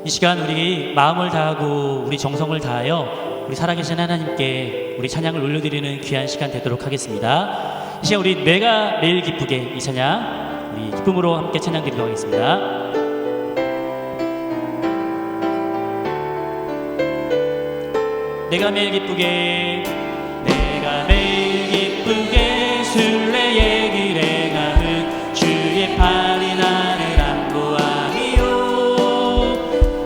이 시간 우리 마음을 다하고 우리 정성을 다하여 우리 살아계신 하나님께 우리 찬양을 올려드리는 귀한 시간 되도록 하겠습니다. 이 시간 우리 내가 매일 기쁘게 이 찬양 우리 기쁨으로 함께 찬양 드리도록 하겠습니다. 내가 매일 기쁘게 내가 매일 기쁘게 순례의 길에 가는 주의 팔이 나를 안보하리요.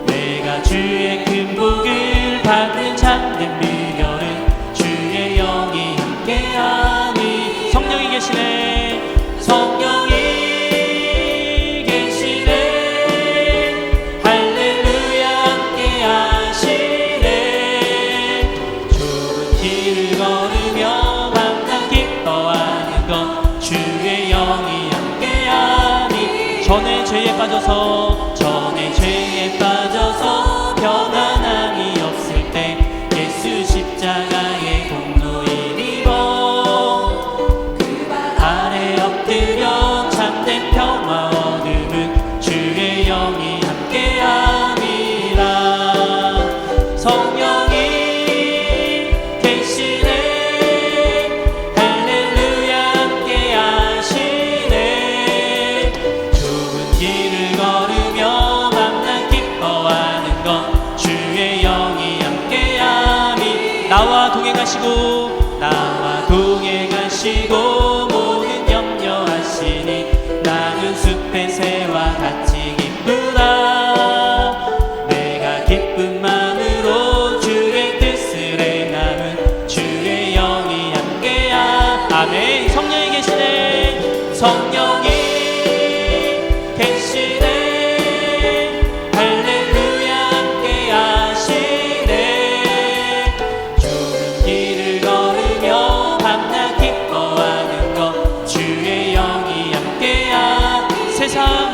내가 주의 큰 복을 받는 참된 비결은 주의 영이 함께하니. 성령이 계시네. 성령이 계시네. 할렐루야 함께하시네. 좁은 길을 걸으며 항상 기뻐하는 것 주의 영이 함께하니. 전에 죄에 빠져서 평안함이 없을 때 예수 십자가의 공로를 입어 그 발 아래 엎드려 참된 평화 얻음은 주의 영이 함께함이라. 성령이 계시네. 할렐루야 함께하시네. 좁은 길을 걸으며 밤낮 기뻐하는 것 주의 영이 함께함이. 나와 동행하시고 모든 염려하시니 나는 숲의 새와 같이 기쁘다. 내가 기쁜 마음으로 주의 뜻을 행함은 주의 영이 함께함. 아멘. 성령이 계시네. 성령이 계시네. 할렐루야 함께하시네. 좁은 길을 걸으며 밤낮 기뻐하는 것 주의 영이 함께함. 세상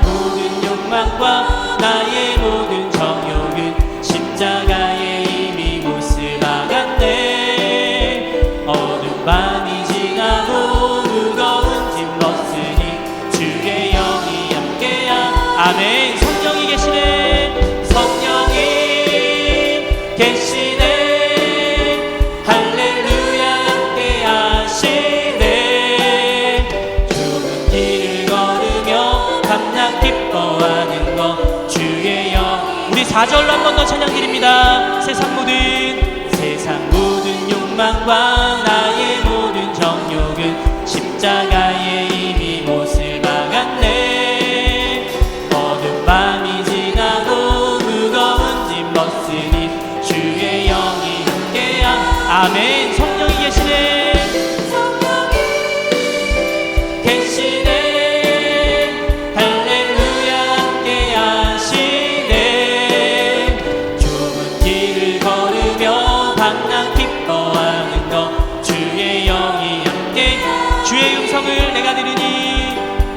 모든 욕망과 나의 모든 정욕은 십자가에 이미 못을 박았네. 어두운 밤이 지나도 무거운 짐 벗으니 주의 영이 함께함. 아멘. 성령이 계시네. 성령이 계시네. 할렐루야 함께하시네. 좁은 길을 걸으며 밤낮 기뻐하는 것 주의 영. 우리 4절로 한 번 더 찬양 드립니다. 세상 모든 욕망과 나의 모든 정욕은 십자가에 이미 못을 박았네. 어두운 밤이 지나도 무거운 짐 벗으니 주의 영이 함께함. 아멘. 성령이 계시네.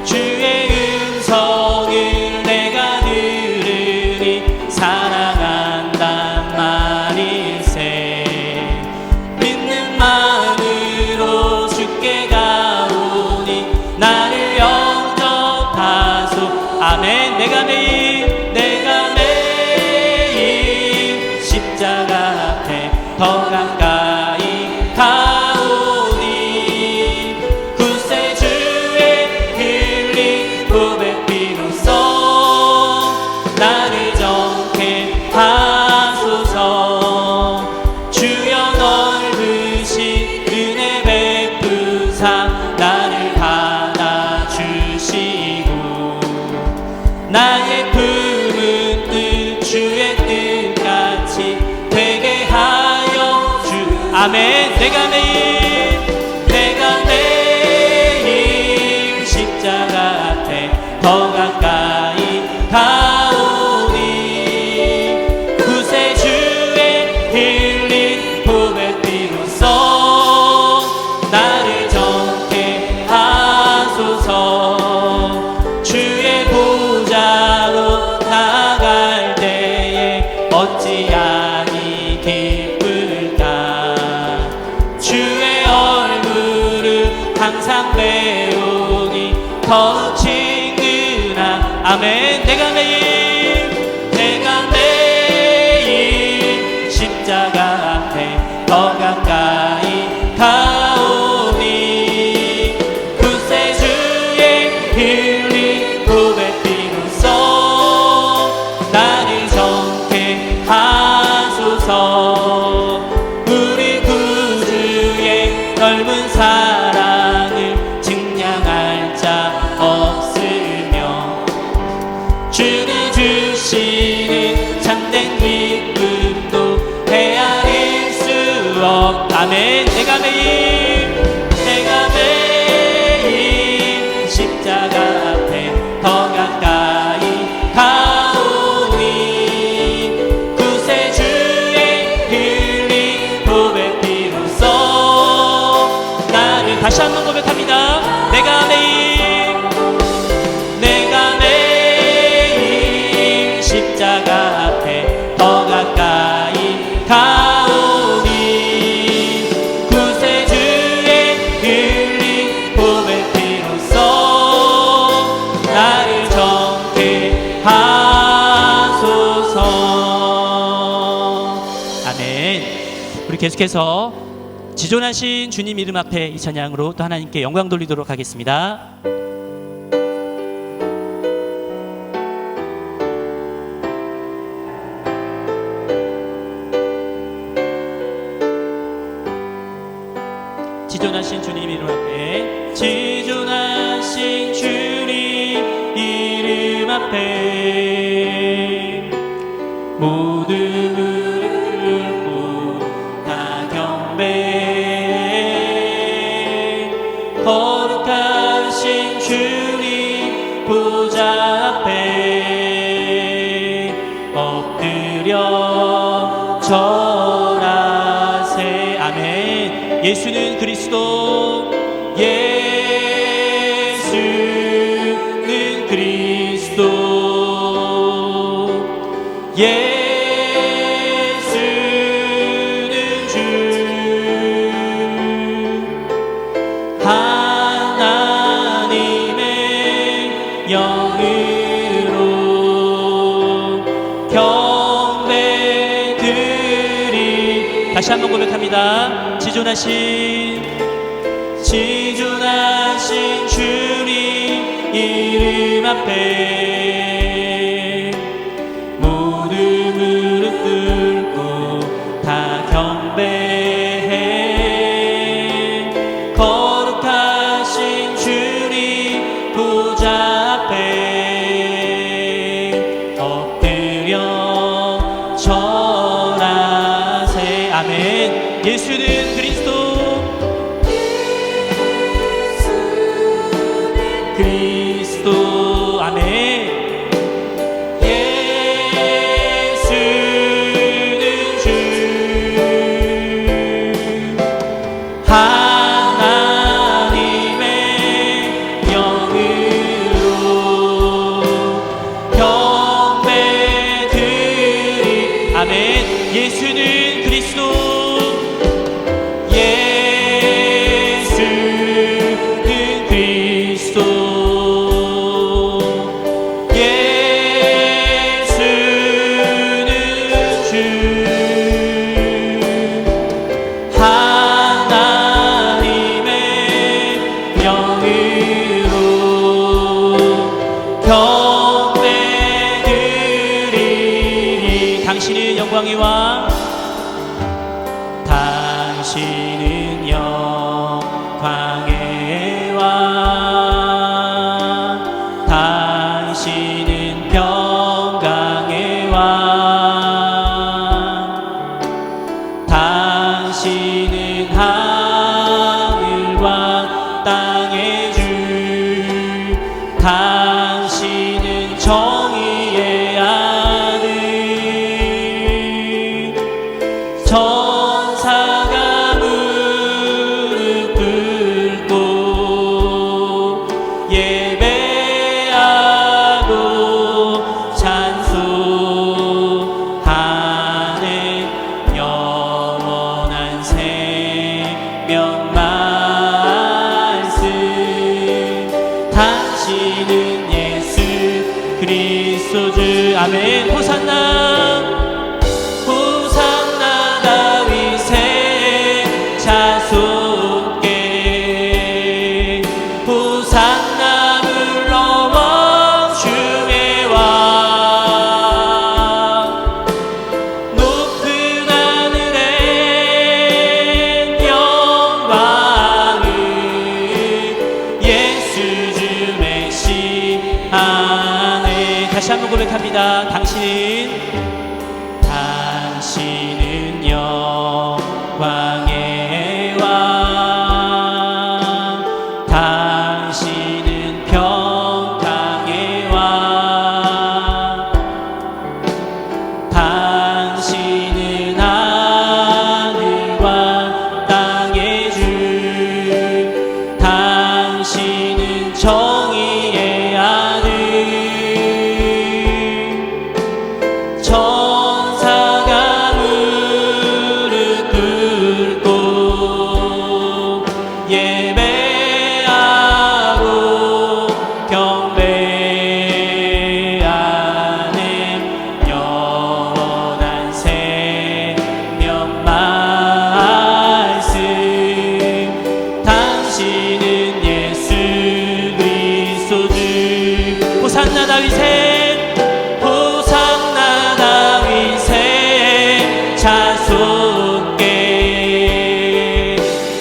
주의 음성을 내가 들으니 사랑한단 말일세. 믿는 마음으로 주께 가오니 나를 영접하소. 아멘. 내가 매일 십자가 앞에 더 가까이 가오니 구세주의 흘린 보배 피로써 나를 정케 하소서. 주여 넓으신 은혜 베푸사 나를 받아주시고 나의 품은 뜻 주의 뜻같이 되게 하여 주. 아멘. 내가 매일 십자가 앞에 더 가까이 가오니 구세주의 흘린 보배 피로써 나를 정케 하소서. 주의 보좌로 나갈 때에 어찌하니 기쁠까. 주의 아멘. 내가 매일 십자가 앞에 더 가까이 가오니 구세주의 흘린 고백 비로소 나를 정케 하소서. 우리 구주의 넓은 사랑을 증량할 자 없으며 주는 주시는 참된 기쁨도 헤아릴 수 없. 아멘. 내가 매일 십자가 앞에 더 가까이 가오니 구세주의 흘린 고백 비로소 나를 다시 한번 고백합니다. 내가 매일 십자가 앞에 더 가까이 가오니 구세주의 흘린 고백 비로소 나를 정케 하소서. 아멘. 우리 계속해서 지존하신 주님 이름 앞에 이 찬양으로 또 하나님께 영광 돌리도록 하겠습니다. 지존하신 주님 이름 앞에 지존하신 주님 이름 앞에 모두 무릎 꿇고 다 경배 거룩하신 주님 보좌 앞에 엎드려 절하세. 아멘. 예수는 그리스도 예수는 그리스도 예수는 주 하나님의 영으로 경배드리. 다시 한번 고백합니다. 지존하신 주님 이름 앞에 모두 무릎 꿇고 다 경배해 거룩하신 주님 보좌 앞에 엎드려 절하세. 아멘. 예수는 그리스도 아멘. 예수는 주 하나님의 영으로 경배드리. 아멘. 예수는 그리스도 예수는 그리스도 당신은 영광의 왕 당신은 영광의 왕 당신은 평강의 왕 당신은 하늘과 땅의 주 당신은 정의의 천사가 무릎 꿇고 예배하고 찬송하는 영원한 생명 말씀 당신은 예수 그리스도 그리스도 주 아멘. 호산나 호산나 다윗의 자손께 호산나 불러와 주의 왕 높은 하늘에 영광을 예수 주 메시아네. 다시 한번 고백합니다. 당신은 영광의 왕 당신은 평강의 왕 당신은 하늘과 땅의 주 당신은 정의의 아들 천사가 무릎 꿇고 예배하고 경배하는 영원한 생명 말씀 당신은 예수 그리스도 주 호산나 다윗의 호산나 다윗의 자손께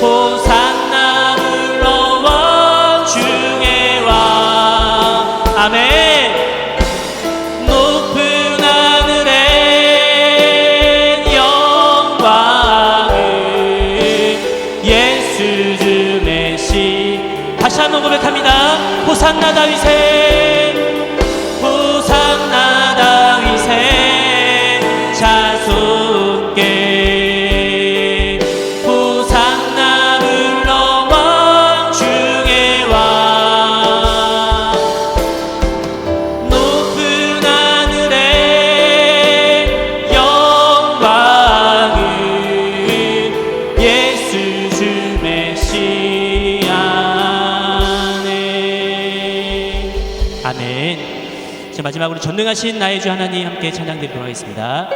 호산나 불러와 주의 왕 아멘. 높은 하늘에 영광을 예수 주 메시 다시 한번 고백합니다. 호산나 다윗의 호산나 다윗의 자손께 호산나 불러와 주의 왕 높은 하늘에 영광을 예수 주 메시아네. 아멘. 자, 마지막으로 전능하신 나의 주 하나님 함께 찬양드리도록 하겠습니다.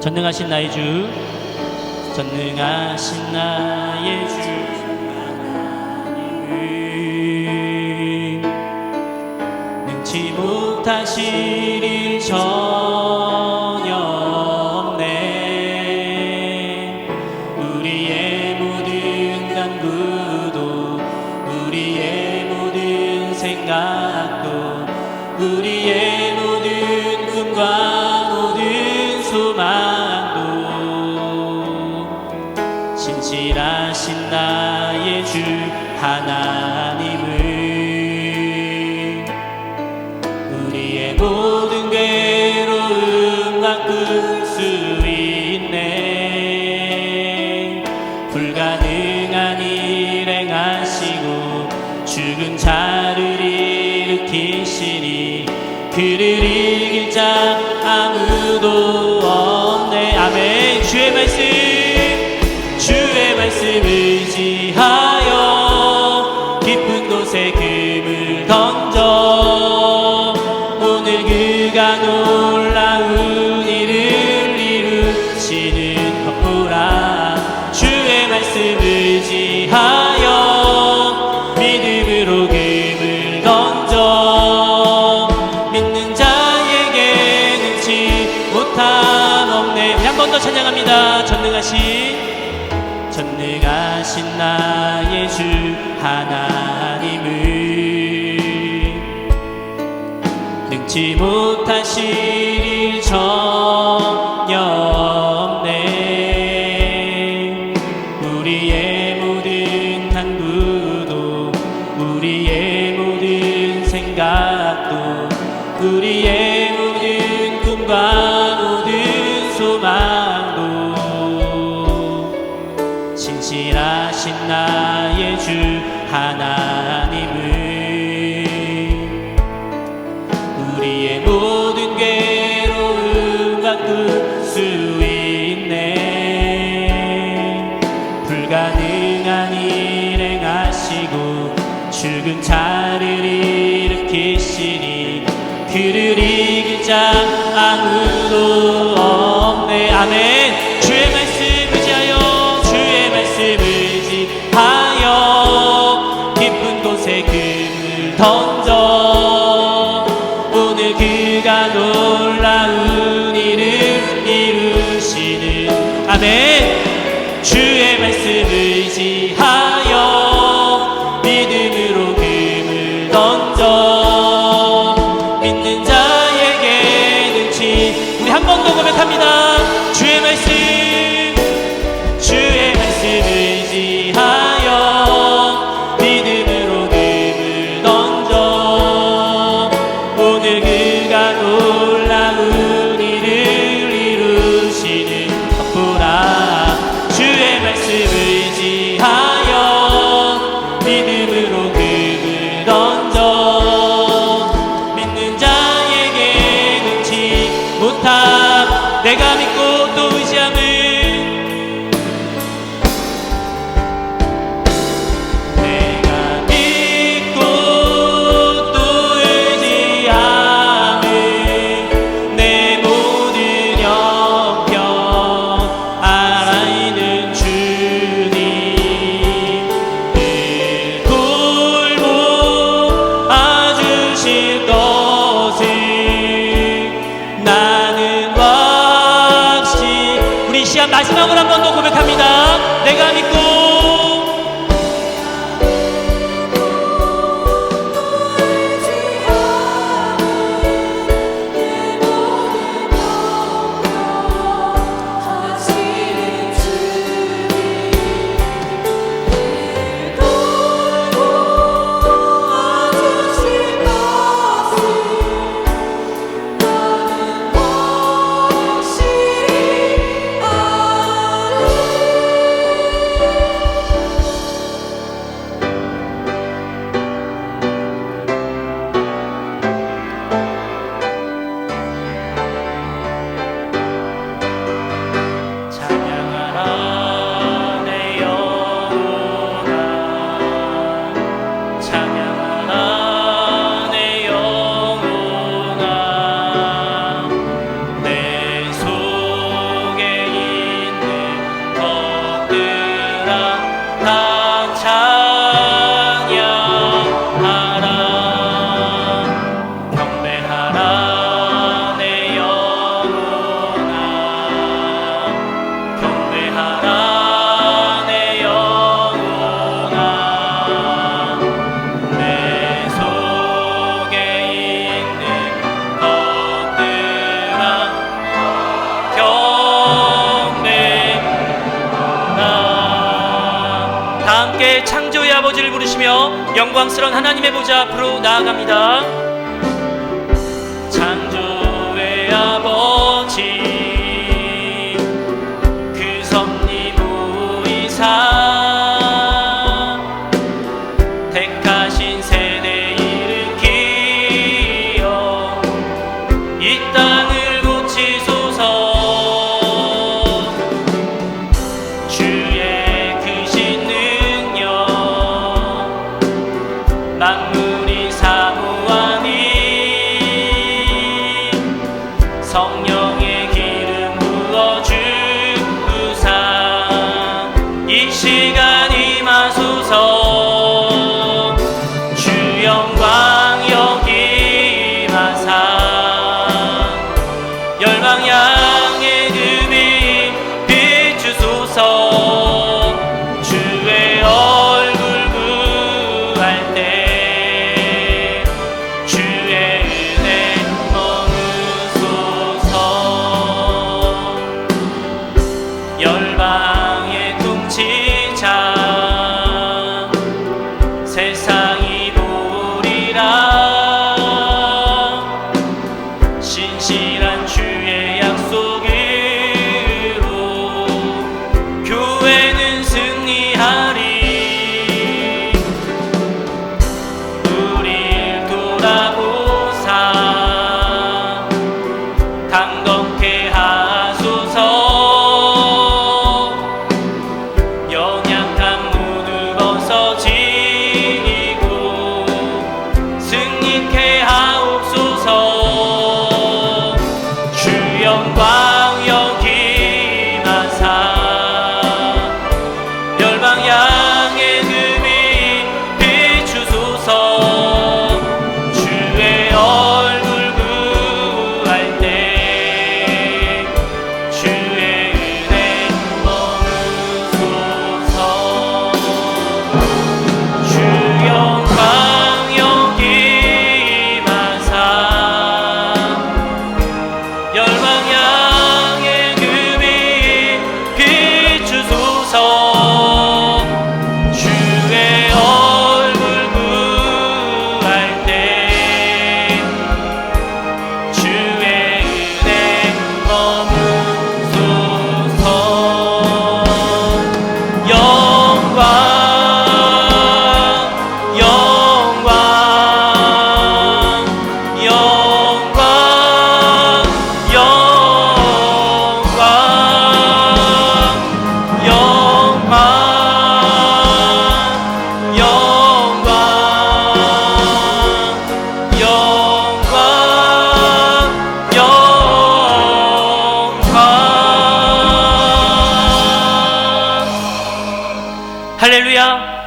전능하신 나의 주 전능하신 나의 주 하나님을 능치 못하실 일 전혀 없네. 우리의 모든 간구도 우리의 모든 생각도 우리의 모든 꿈과 모든 소망도 신실하신 나의 주 하나님을 우리의 모든 괴로움 바꿀 수 있네. 불가능한 일 행하시고 죽은 자를 일으키시니 그를 이길 자 아무도 없네. 아멘. 주의 말씀 의지하여 깊은 곳에 금을 던져 오늘 그가 놀라운 일을 이루시는 것보라. 주의 말씀 의지하여 믿음으로 금을 던져 믿는 자에게 능치 못함 없네. 우리 한 번 더 찬양합니다. 전능하신 나의 주 하나님을 능치 못하실 일 전혀 없네. 우리의 모든 간구도 우리의 모든 생각도 우리의 모든 꿈과 모든 소망도 신실하신 나의 주 하나님을 우리의 모든 괴로움 수 있네. 불가능한 일 행하시고 죽은 자를 일으키시니 그를 이길 자 아무도 없네. 아멘. 주의 말씀 의지하여 주의 말씀 의지하여 깊은 곳에 금을 던져 오늘 그가 놀라운 일을 이루시는 아멘. 주의 말씀 의지하여 믿음으로 금을 던져 믿는 자에게 능치. 우리 한 번 더 고백합니다. 주의 말씀 의지하여 믿음으로 금을 던져 오늘 그가 놀라운 일을 이루시는 덕분아. 주의 말씀 의지하여 믿음으로 금을 던져 믿는 자에게 능치 못함. 내가 믿고 또 의지함을 마지막으로 한 번 더 고백합니다. 내가 믿고 창조의 아버지를 부르시며 영광스러운 하나님의 보좌 앞으로 나아갑니다. 창조의 아버지 그 섭리 무이사 택하신 세대 일으키어 이 땅을 고치소서. 만물이 사모하니 성령의 기름 부어주사 이 시간 임하소서. 주 영광 여기 임하사 열방 향해 금이 비추소서. 주의 얼굴 구할 때 주의 은혜 머무소서. 열방의 통치자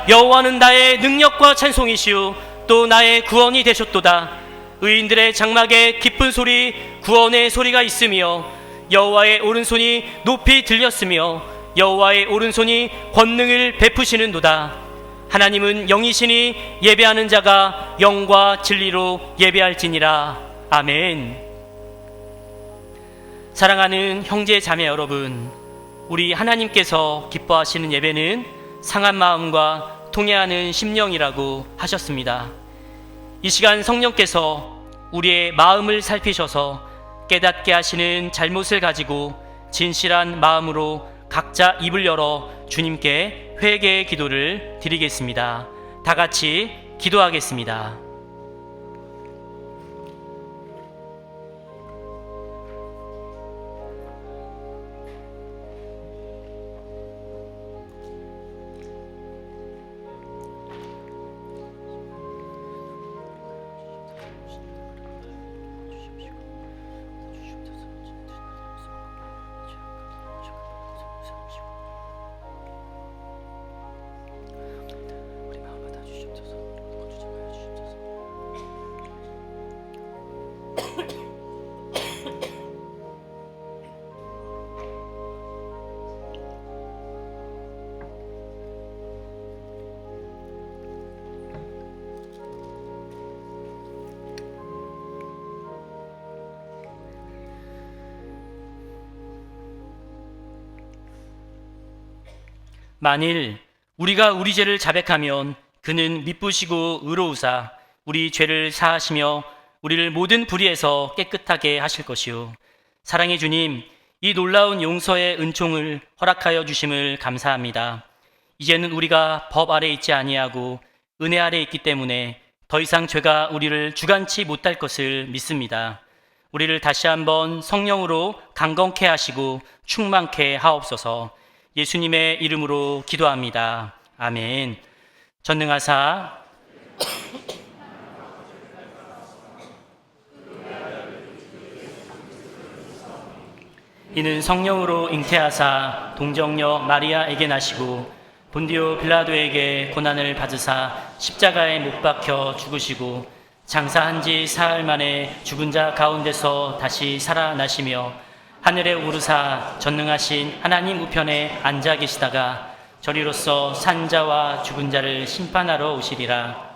여호와는 나의 능력과 찬송이시오 또 나의 구원이 되셨도다. 의인들의 장막에 기쁜 소리 구원의 소리가 있으며 여호와의 오른손이 높이 들렸으며 여호와의 오른손이 권능을 베푸시는도다. 하나님은 영이시니 예배하는 자가 영과 진리로 예배할지니라. 아멘. 사랑하는 형제 자매 여러분, 우리 하나님께서 기뻐하시는 예배는 상한 마음과 통회하는 심령이라고 하셨습니다. 이 시간 성령께서 우리의 마음을 살피셔서 깨닫게 하시는 잘못을 가지고 진실한 마음으로 각자 입을 열어 주님께 회개의 기도를 드리겠습니다. 다 같이 기도하겠습니다. 만일 우리가 우리 죄를 자백하면 그는 미쁘시고 의로우사 우리 죄를 사하시며 우리를 모든 불의에서 깨끗하게 하실 것이요. 사랑의 주님, 이 놀라운 용서의 은총을 허락하여 주심을 감사합니다. 이제는 우리가 법 아래 있지 아니하고 은혜 아래 있기 때문에 더 이상 죄가 우리를 주관치 못할 것을 믿습니다. 우리를 다시 한번 성령으로 강건케 하시고 충만케 하옵소서. 예수님의 이름으로 기도합니다. 아멘. 전능하사 이는 성령으로 잉태하사 동정녀 마리아에게 나시고 본디오 빌라도에게 고난을 받으사 십자가에 못 박혀 죽으시고 장사한 지 사흘 만에 죽은 자 가운데서 다시 살아나시며 하늘에 오르사 전능하신 하나님 우편에 앉아 계시다가 저리로서 산자와 죽은 자를 심판하러 오시리라.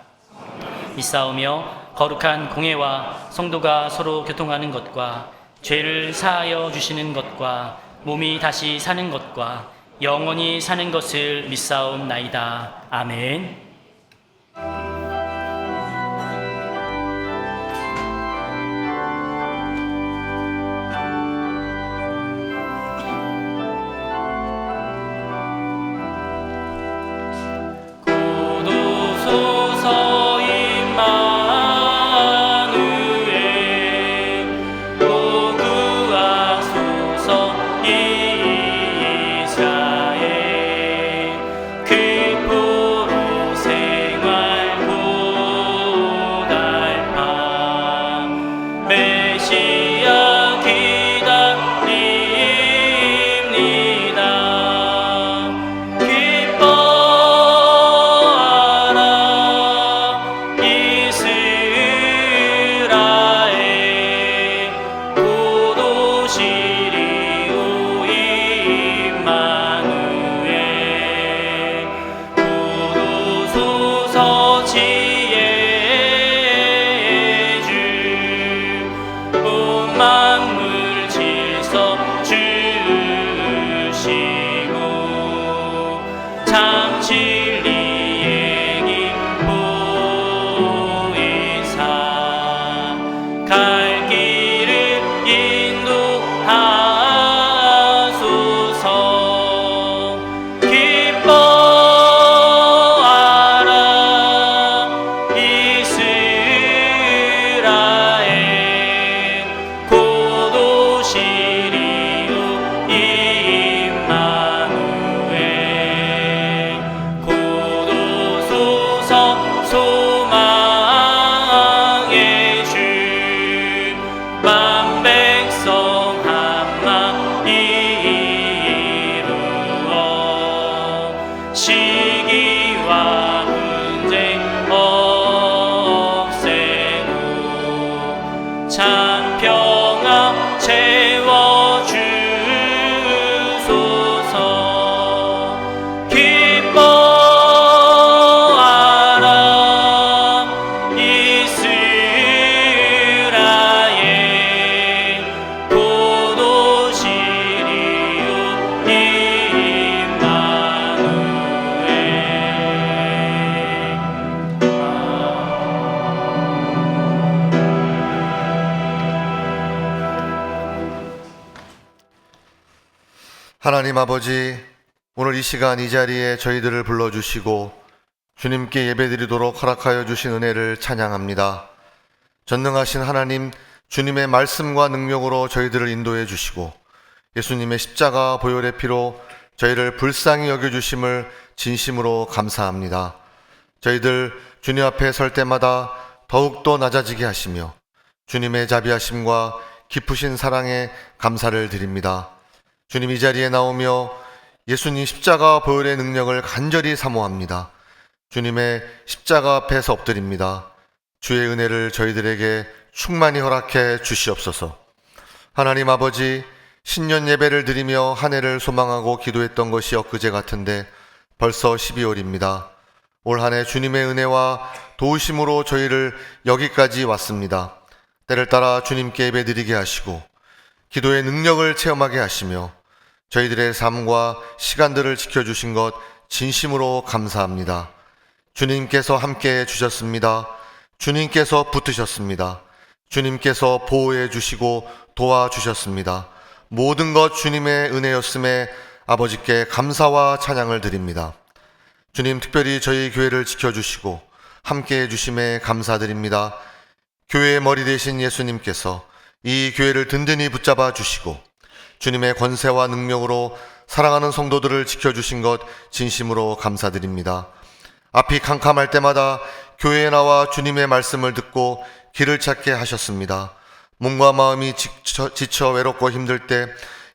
믿사오며 거룩한 공회와 성도가 서로 교통하는 것과 죄를 사하여 주시는 것과 몸이 다시 사는 것과 영원히 사는 것을 믿사옵나이다. 아멘. 시리 우리 하나님 아버지, 오늘 이 시간 이 자리에 저희들을 불러주시고 주님께 예배드리도록 허락하여 주신 은혜를 찬양합니다. 전능하신 하나님, 주님의 말씀과 능력으로 저희들을 인도해 주시고 예수님의 십자가 보혈의 피로 저희를 불쌍히 여겨주심을 진심으로 감사합니다. 저희들 주님 앞에 설 때마다 더욱더 낮아지게 하시며 주님의 자비하심과 깊으신 사랑에 감사를 드립니다. 주님, 이 자리에 나오며 예수님 십자가 보혈의 능력을 간절히 사모합니다. 주님의 십자가 앞에서 엎드립니다. 주의 은혜를 저희들에게 충만히 허락해 주시옵소서. 하나님 아버지, 신년 예배를 드리며 한 해를 소망하고 기도했던 것이 엊그제 같은데 벌써 12월입니다. 올 한 해 주님의 은혜와 도우심으로 저희를 여기까지 왔습니다. 때를 따라 주님께 예배 드리게 하시고 기도의 능력을 체험하게 하시며 저희들의 삶과 시간들을 지켜주신 것 진심으로 감사합니다. 주님께서 함께해 주셨습니다. 주님께서 붙으셨습니다. 주님께서 보호해 주시고 도와주셨습니다. 모든 것 주님의 은혜였음에 아버지께 감사와 찬양을 드립니다. 주님, 특별히 저희 교회를 지켜주시고 함께해 주심에 감사드립니다. 교회의 머리 되신 예수님께서 이 교회를 든든히 붙잡아 주시고 주님의 권세와 능력으로 사랑하는 성도들을 지켜주신 것 진심으로 감사드립니다. 앞이 캄캄할 때마다 교회에 나와 주님의 말씀을 듣고 길을 찾게 하셨습니다. 몸과 마음이 지쳐 외롭고 힘들 때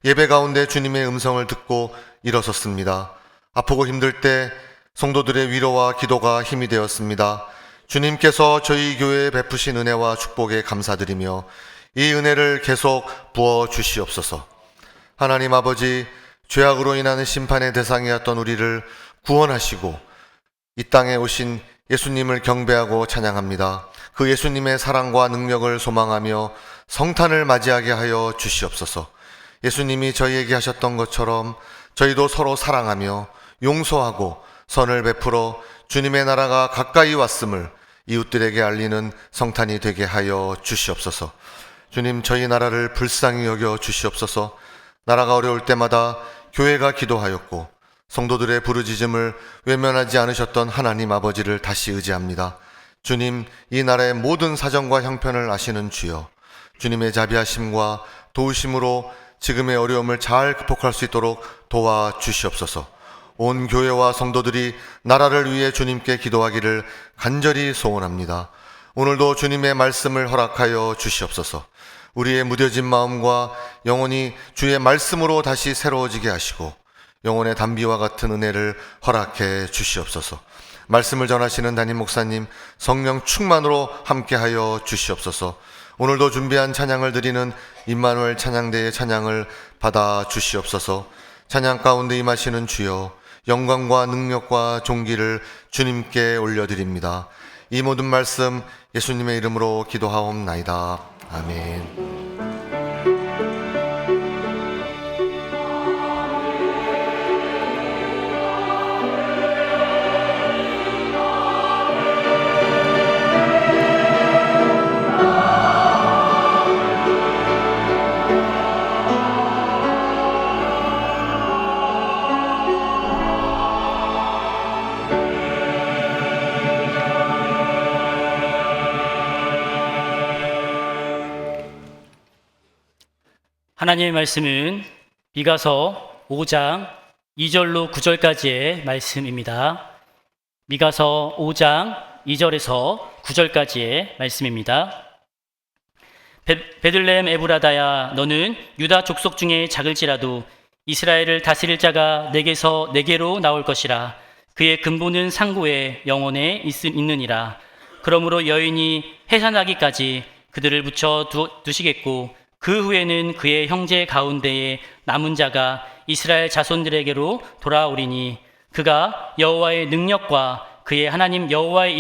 예배 가운데 주님의 음성을 듣고 일어섰습니다. 아프고 힘들 때 성도들의 위로와 기도가 힘이 되었습니다. 주님께서 저희 교회에 베푸신 은혜와 축복에 감사드리며 이 은혜를 계속 부어 주시옵소서. 하나님 아버지, 죄악으로 인하는 심판의 대상이었던 우리를 구원하시고 이 땅에 오신 예수님을 경배하고 찬양합니다. 그 예수님의 사랑과 능력을 소망하며 성탄을 맞이하게 하여 주시옵소서. 예수님이 저희에게 하셨던 것처럼 저희도 서로 사랑하며 용서하고 선을 베풀어 주님의 나라가 가까이 왔음을 이웃들에게 알리는 성탄이 되게 하여 주시옵소서. 주님, 저희 나라를 불쌍히 여겨 주시옵소서. 나라가 어려울 때마다 교회가 기도하였고 성도들의 부르짖음을 외면하지 않으셨던 하나님 아버지를 다시 의지합니다. 주님, 이 나라의 모든 사정과 형편을 아시는 주여, 주님의 자비하심과 도우심으로 지금의 어려움을 잘 극복할 수 있도록 도와주시옵소서. 온 교회와 성도들이 나라를 위해 주님께 기도하기를 간절히 소원합니다. 오늘도 주님의 말씀을 허락하여 주시옵소서. 우리의 무뎌진 마음과 영혼이 주의 말씀으로 다시 새로워지게 하시고 영혼의 단비와 같은 은혜를 허락해 주시옵소서. 말씀을 전하시는 담임 목사님 성령 충만으로 함께하여 주시옵소서. 오늘도 준비한 찬양을 드리는 임마누엘 찬양대의 찬양을 받아 주시옵소서. 찬양 가운데 임하시는 주여, 영광과 능력과 존귀를 주님께 올려드립니다. 이 모든 말씀 예수님의 이름으로 기도하옵나이다. 아멘. 하나님의 말씀은 미가서 5장 2절로 9절까지의 말씀입니다. 미가서 5장 2절에서 9절까지의 말씀입니다. 베들레헴 에브라다야, 너는 유다 족속 중에 작을지라도 이스라엘을 다스릴 자가 내게로 나올 것이라. 그의 근본은 상고에 영원에 있느니라. 그러므로 여인이 해산하기까지 그들을 붙여 두시겠고 그 후에는 그의 형제 가운데에 남은 자가 이스라엘 자손들에게로 돌아오리니 그가 여호와의 능력과 그의 하나님 여호와의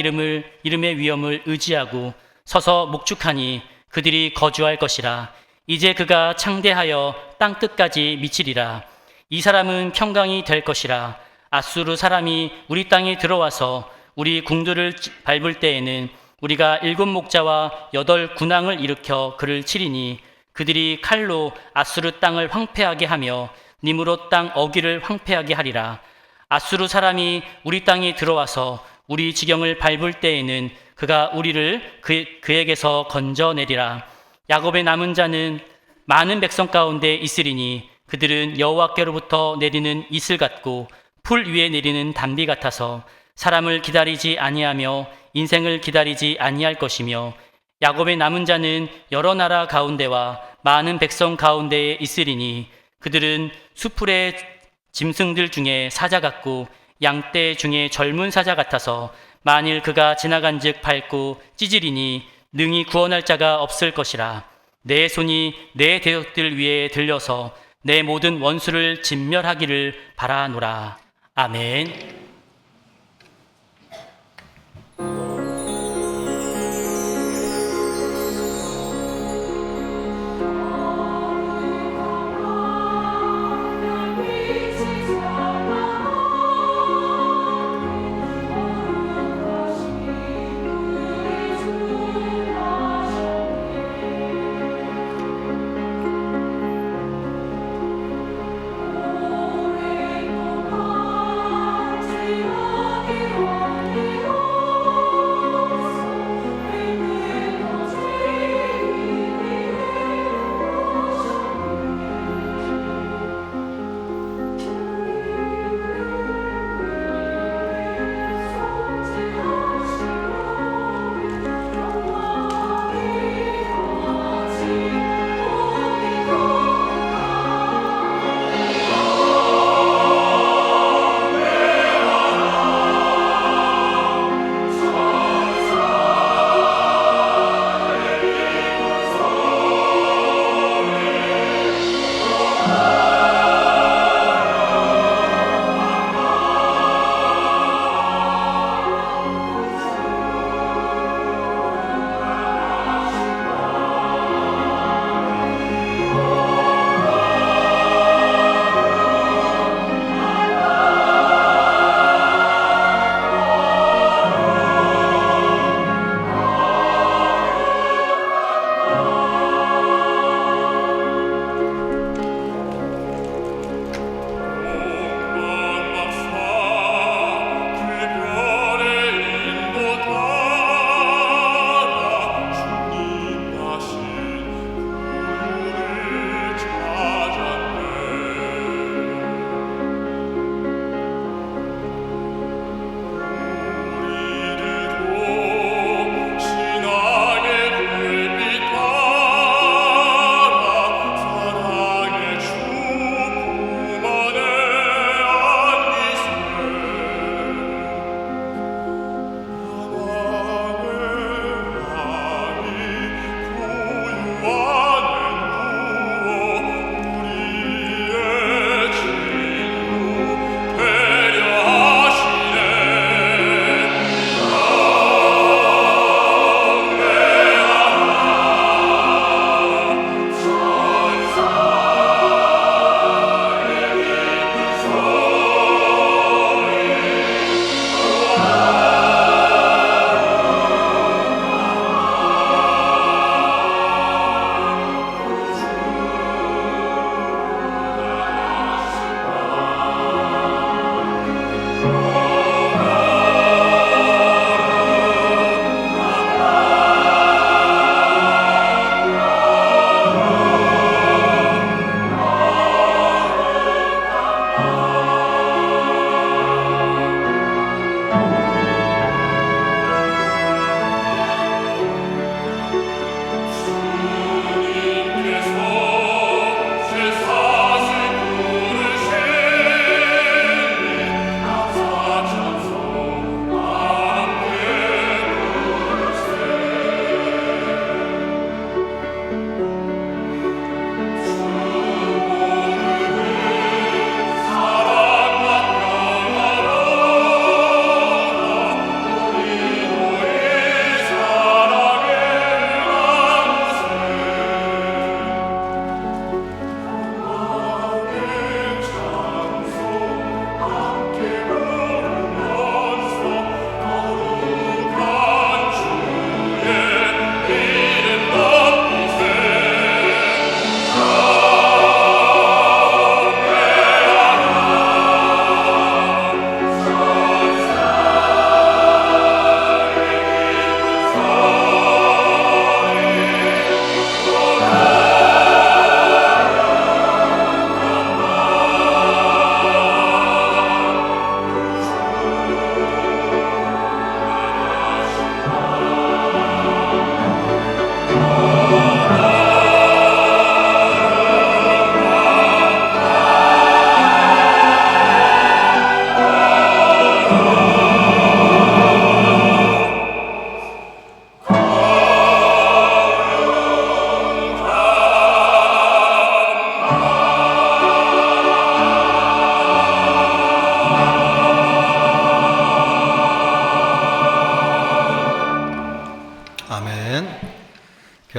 이름의 위엄을 의지하고 서서 목축하니 그들이 거주할 것이라. 이제 그가 창대하여 땅 끝까지 미치리라. 이 사람은 평강이 될 것이라. 아수르 사람이 우리 땅에 들어와서 우리 궁들을 밟을 때에는 우리가 7 목자와 8 군왕을 일으켜 그를 치리니 그들이 칼로 아수르 땅을 황폐하게 하며 님으로 땅 어귀를 황폐하게 하리라. 아수르 사람이 우리 땅에 들어와서 우리 지경을 밟을 때에는 그가 우리를 그에게서 건져내리라. 야곱의 남은 자는 많은 백성 가운데 있으리니 그들은 여호와께로부터 내리는 이슬 같고 풀 위에 내리는 단비 같아서 사람을 기다리지 아니하며 인생을 기다리지 아니할 것이며 야곱의 남은 자는 여러 나라 가운데와 많은 백성 가운데에 있으리니 그들은 수풀의 짐승들 중에 사자 같고 양떼 중에 젊은 사자 같아서 만일 그가 지나간즉 밟고 찢으리니 능히 구원할 자가 없을 것이라. 내 손이 내 대적들 위에 들려서 내 모든 원수를 진멸하기를 바라노라. 아멘.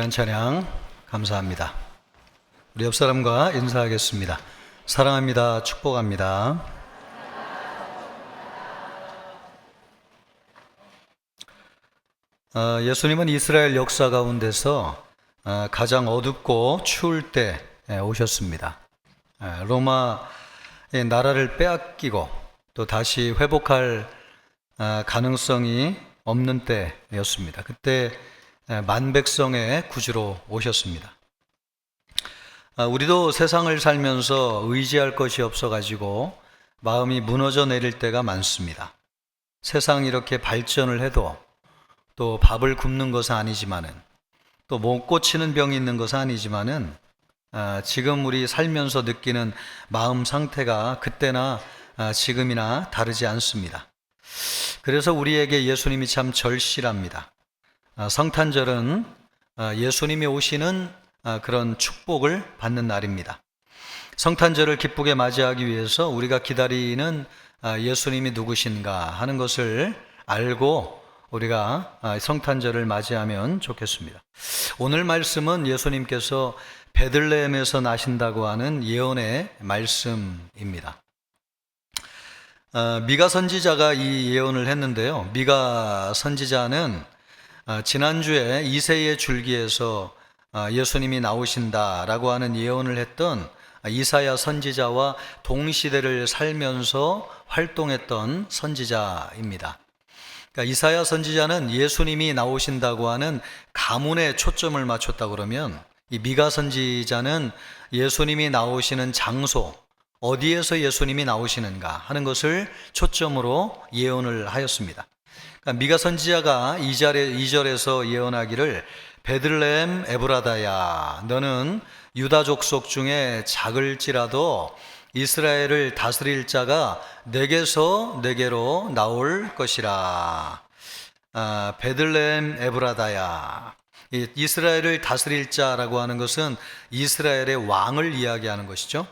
귀한 찬양 감사합니다. 우리 옆 사람과 인사하겠습니다. 사랑합니다. 축복합니다. 예수님은 이스라엘 역사 가운데서 가장 어둡고 추울 때 오셨습니다. 로마의 나라를 빼앗기고 또 다시 회복할 가능성이 없는 때였습니다. 그때 만백성의 구주로 오셨습니다. 우리도 세상을 살면서 의지할 것이 없어가지고 마음이 무너져 내릴 때가 많습니다. 세상이 이렇게 발전을 해도 또 밥을 굶는 것은 아니지만은 또 못 고치는 병이 있는 것은 아니지만은 지금 우리 살면서 느끼는 마음 상태가 그때나 지금이나 다르지 않습니다. 그래서 우리에게 예수님이 참 절실합니다. 성탄절은 예수님이 오시는 그런 축복을 받는 날입니다. 성탄절을 기쁘게 맞이하기 위해서 우리가 기다리는 예수님이 누구신가 하는 것을 알고 우리가 성탄절을 맞이하면 좋겠습니다. 오늘 말씀은 예수님께서 베들레헴에서 나신다고 하는 예언의 말씀입니다. 미가 선지자가 이 예언을 했는데요. 미가 선지자는 지난주에 이새의 줄기에서 예수님이 나오신다라고 하는 예언을 했던 이사야 선지자와 동시대를 살면서 활동했던 선지자입니다. 그러니까 이사야 선지자는 예수님이 나오신다고 하는 가문에 초점을 맞췄다 그러면 이 미가 선지자는 예수님이 나오시는 장소, 어디에서 예수님이 나오시는가 하는 것을 초점으로 예언을 하였습니다. 그러니까 미가 선지자가 2절에서 예언하기를 베들레헴 에브라다야, 너는 유다 족속 중에 작을지라도 이스라엘을 다스릴 자가 내게서 내게로 나올 것이라. 베들레헴 에브라다야, 이스라엘을 다스릴 자라고 하는 것은 이스라엘의 왕을 이야기하는 것이죠.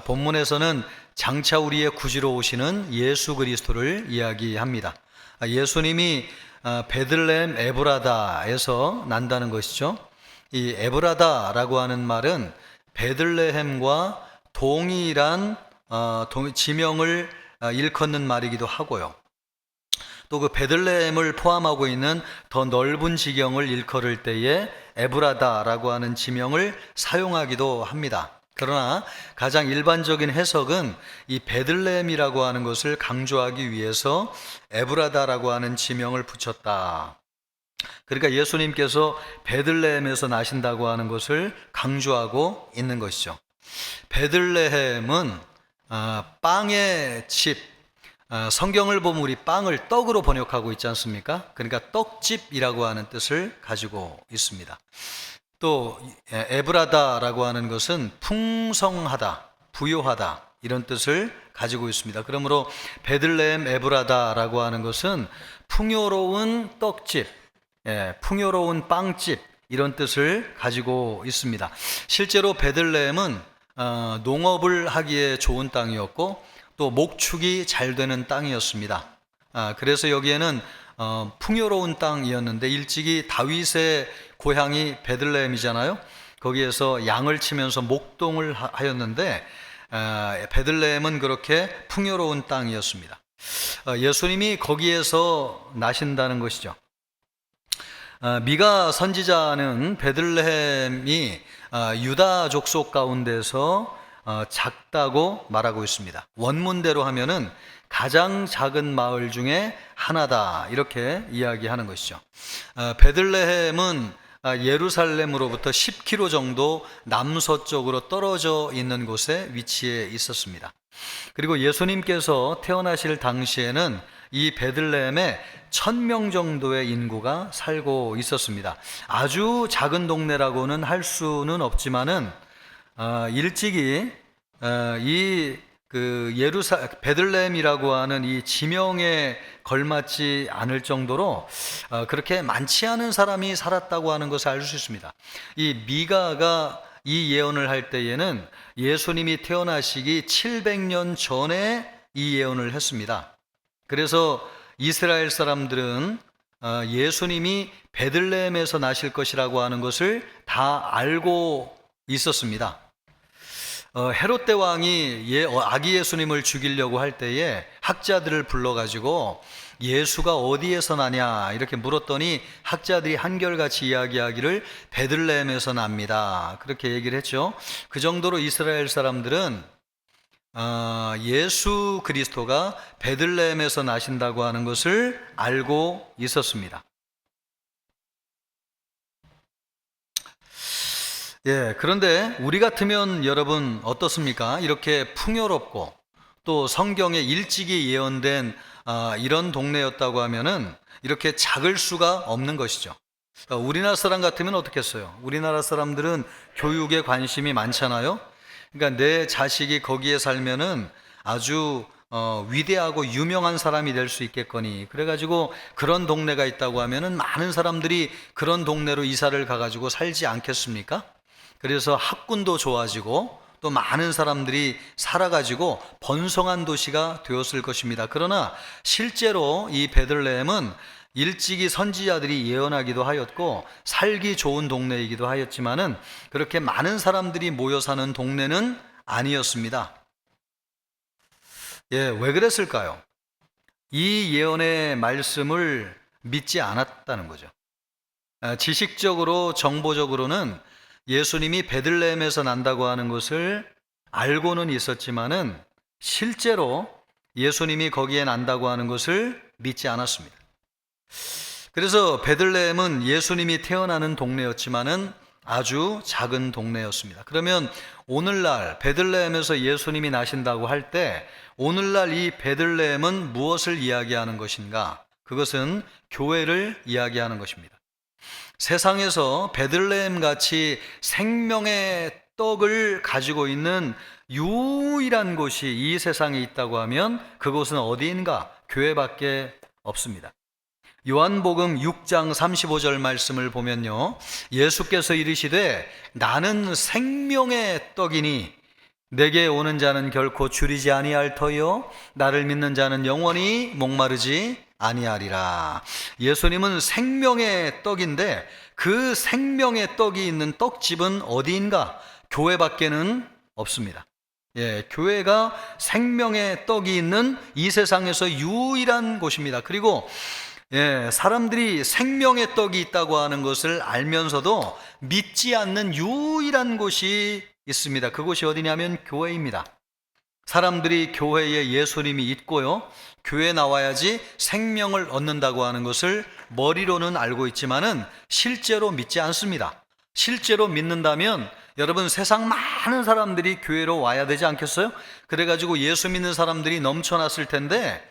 본문에서는 장차 우리의 구주로 오시는 예수 그리스도를 이야기합니다. 예수님이 베들레헴 에브라다에서 난다는 것이죠. 이 에브라다라고 하는 말은 베들레헴과 동일한 지명을 일컫는 말이기도 하고요. 또 그 베들레헴을 포함하고 있는 더 넓은 지경을 일컬을 때에 에브라다라고 하는 지명을 사용하기도 합니다. 그러나 가장 일반적인 해석은 이 베들레헴이라고 하는 것을 강조하기 위해서 에브라다라고 하는 지명을 붙였다. 그러니까 예수님께서 베들레헴에서 나신다고 하는 것을 강조하고 있는 것이죠. 베들레헴은 빵의 집, 성경을 보면 우리 빵을 떡으로 번역하고 있지 않습니까? 그러니까 떡집이라고 하는 뜻을 가지고 있습니다. 또 에브라다라고 하는 것은 풍성하다, 부요하다 이런 뜻을 가지고 있습니다. 그러므로 베들레헴 에브라다라고 하는 것은 풍요로운 떡집, 풍요로운 빵집 이런 뜻을 가지고 있습니다. 실제로 베들레헴은 농업을 하기에 좋은 땅이었고 또 목축이 잘 되는 땅이었습니다. 그래서 여기에는 풍요로운 땅이었는데 일찍이 다윗의 고향이 베들레헴이잖아요. 거기에서 양을 치면서 목동을 하였는데 베들레헴은 그렇게 풍요로운 땅이었습니다. 예수님이 거기에서 나신다는 것이죠. 미가 선지자는 베들레헴이 유다 족속 가운데서 작다고 말하고 있습니다. 원문대로 하면은 가장 작은 마을 중에 하나다 이렇게 이야기하는 것이죠. 베들레헴은 예루살렘으로부터 10km 정도 남서쪽으로 떨어져 있는 곳에 위치해 있었습니다. 그리고 예수님께서 태어나실 당시에는 이 베들레헴에 1000명 정도의 인구가 살고 있었습니다. 아주 작은 동네라고는 할 수는 없지만은 일찍이 베들레헴이라고 하는 이 지명에 걸맞지 않을 정도로 그렇게 많지 않은 사람이 살았다고 하는 것을 알 수 있습니다. 이 미가가 이 예언을 할 때에는 예수님이 태어나시기 700년 전에 이 예언을 했습니다. 그래서 이스라엘 사람들은 예수님이 베들레헴에서 나실 것이라고 하는 것을 다 알고 있었습니다. 헤롯 대왕이 아기 예수님을 죽이려고 할 때에 학자들을 불러가지고 예수가 어디에서 나냐 이렇게 물었더니 학자들이 한결같이 이야기하기를 베들레헴에서 납니다. 그렇게 얘기를 했죠. 그 정도로 이스라엘 사람들은 예수 그리스도가 베들레헴에서 나신다고 하는 것을 알고 있었습니다. 그런데 우리 같으면 여러분 어떻습니까? 이렇게 풍요롭고 또 성경에 일찍이 예언된 이런 동네였다고 하면은 이렇게 작을 수가 없는 것이죠. 우리나라 사람 같으면 어떻겠어요? 우리나라 사람들은 교육에 관심이 많잖아요. 그러니까 내 자식이 거기에 살면은 아주 위대하고 유명한 사람이 될 수 있겠거니, 그래가지고 그런 동네가 있다고 하면은 많은 사람들이 그런 동네로 이사를 가가지고 살지 않겠습니까? 그래서 학군도 좋아지고 또 많은 사람들이 살아가지고 번성한 도시가 되었을 것입니다. 그러나 실제로 이 베들레헴은 일찍이 선지자들이 예언하기도 하였고 살기 좋은 동네이기도 하였지만은 그렇게 많은 사람들이 모여 사는 동네는 아니었습니다. 왜 그랬을까요? 이 예언의 말씀을 믿지 않았다는 거죠. 지식적으로 정보적으로는 예수님이 베들레헴에서 난다고 하는 것을 알고는 있었지만은 실제로 예수님이 거기에 난다고 하는 것을 믿지 않았습니다. 그래서 베들레헴은 예수님이 태어나는 동네였지만은 아주 작은 동네였습니다. 그러면 오늘날 베들레헴에서 예수님이 나신다고 할 때 오늘날 이 베들레헴은 무엇을 이야기하는 것인가? 그것은 교회를 이야기하는 것입니다. 세상에서 베들레헴 같이 생명의 떡을 가지고 있는 유일한 곳이 이 세상에 있다고 하면 그곳은 어디인가? 교회밖에 없습니다. 요한복음 6장 35절 말씀을 보면요, 예수께서 이르시되 나는 생명의 떡이니 내게 오는 자는 결코 줄이지 아니할 터요 나를 믿는 자는 영원히 목마르지 아니하리라. 예수님은 생명의 떡인데 그 생명의 떡이 있는 떡집은 어디인가? 교회밖에는 없습니다. 교회가 생명의 떡이 있는 이 세상에서 유일한 곳입니다. 그리고 사람들이 생명의 떡이 있다고 하는 것을 알면서도 믿지 않는 유일한 곳이 있습니다. 그곳이 어디냐면 교회입니다. 사람들이 교회에 예수님이 있고요, 교회에 나와야지 생명을 얻는다고 하는 것을 머리로는 알고 있지만은 실제로 믿지 않습니다. 실제로 믿는다면 여러분 세상 많은 사람들이 교회로 와야 되지 않겠어요? 그래가지고 예수 믿는 사람들이 넘쳐났을 텐데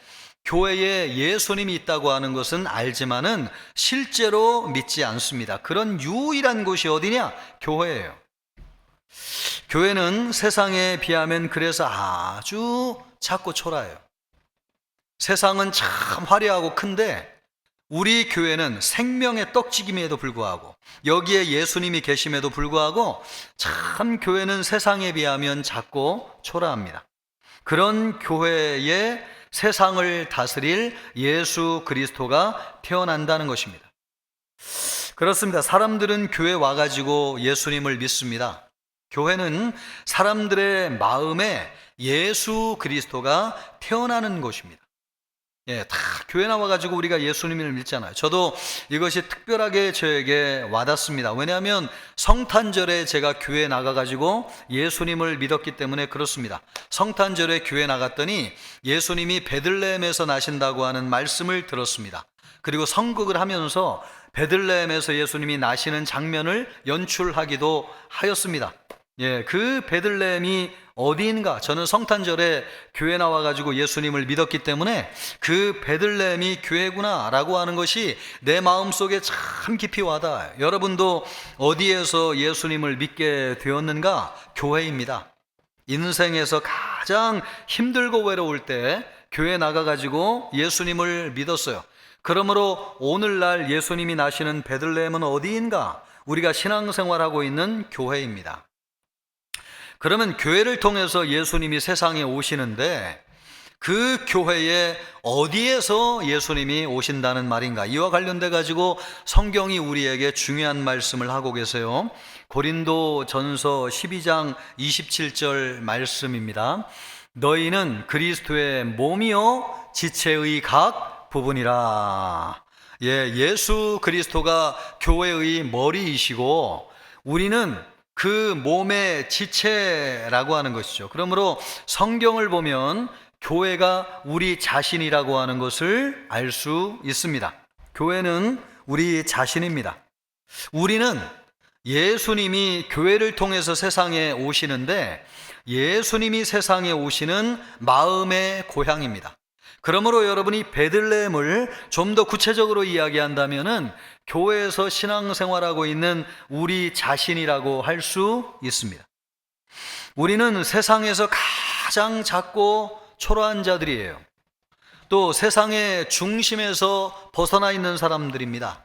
교회에 예수님이 있다고 하는 것은 알지만은 실제로 믿지 않습니다. 그런 유일한 곳이 어디냐? 교회예요. 교회는 세상에 비하면 그래서 아주 작고 초라해요. 세상은 참 화려하고 큰데 우리 교회는 생명의 떡집임에도 불구하고 여기에 예수님이 계심에도 불구하고 참 교회는 세상에 비하면 작고 초라합니다. 그런 교회에 세상을 다스릴 예수 그리스도가 태어난다는 것입니다. 그렇습니다. 사람들은 교회 와가지고 예수님을 믿습니다. 교회는 사람들의 마음에 예수 그리스도가 태어나는 곳입니다. 다 교회 나와가지고 우리가 예수님을 믿잖아요. 저도 이것이 특별하게 저에게 와닿습니다. 왜냐하면 성탄절에 제가 교회 나가가지고 예수님을 믿었기 때문에 그렇습니다. 성탄절에 교회 나갔더니 예수님이 베들레헴에서 나신다고 하는 말씀을 들었습니다. 그리고 성극을 하면서 베들레헴에서 예수님이 나시는 장면을 연출하기도 하였습니다. 그 베들레헴이 어디인가? 저는 성탄절에 교회 나와가지고 예수님을 믿었기 때문에 그 베들레헴이 교회구나 라고 하는 것이 내 마음속에 참 깊이 와닿아요. 여러분도 어디에서 예수님을 믿게 되었는가? 교회입니다. 인생에서 가장 힘들고 외로울 때 교회 나가가지고 예수님을 믿었어요. 그러므로 오늘날 예수님이 나시는 베들레헴은 어디인가? 우리가 신앙생활하고 있는 교회입니다. 그러면 교회를 통해서 예수님이 세상에 오시는데 그 교회에 어디에서 예수님이 오신다는 말인가? 이와 관련돼 가지고 성경이 우리에게 중요한 말씀을 하고 계세요. 고린도 전서 12장 27절 말씀입니다. 너희는 그리스도의 몸이요 지체의 각 부분이라. 예수 그리스도가 교회의 머리이시고 우리는 그 몸의 지체라고 하는 것이죠. 그러므로 성경을 보면 교회가 우리 자신이라고 하는 것을 알 수 있습니다. 교회는 우리 자신입니다. 우리는 예수님이 교회를 통해서 세상에 오시는데 예수님이 세상에 오시는 마음의 고향입니다. 그러므로 여러분이 베들레헴을 좀 더 구체적으로 이야기한다면은 교회에서 신앙생활하고 있는 우리 자신이라고 할 수 있습니다. 우리는 세상에서 가장 작고 초라한 자들이에요. 또 세상의 중심에서 벗어나 있는 사람들입니다.